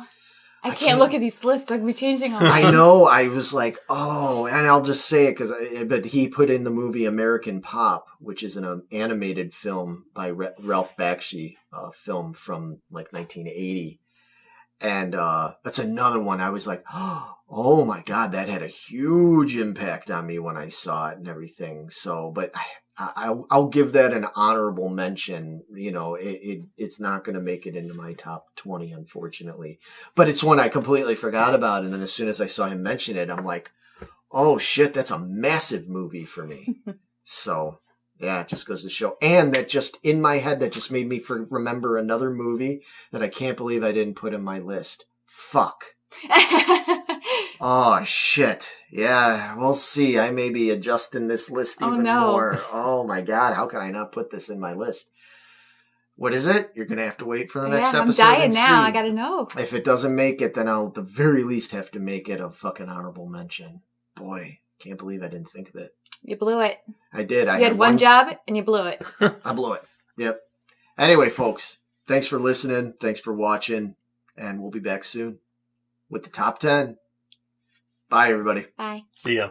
no. I can't look at these lists. Like we're changing all. I know. I was like, oh, and I'll just say it but he put in the movie American Pop, which is an animated film by Ralph Bakshi, film from like 1980. And that's another one. I was like, oh my God, that had a huge impact on me when I saw it and everything. So, but I'll give that an honorable mention. You know, it's not going to make it into my top 20, unfortunately. But it's one I completely forgot about. And then as soon as I saw him mention it, I'm like, oh shit, that's a massive movie for me. So, yeah, it just goes to show. And that just in my head, that just made me remember another movie that I can't believe I didn't put in my list. Fuck. Oh, shit. Yeah, we'll see. I may be adjusting this list even more. Oh, my God. How can I not put this in my list? What is it? You're going to have to wait for the next episode. I'm dying now. I got to know. If it doesn't make it, then I'll at the very least have to make it a fucking honorable mention. Boy, can't believe I didn't think of it. You blew it. I did. You had one job and you blew it. I blew it. Yep. Anyway, folks, thanks for listening. Thanks for watching. And we'll be back soon with the top 10. Bye, everybody. Bye. See ya.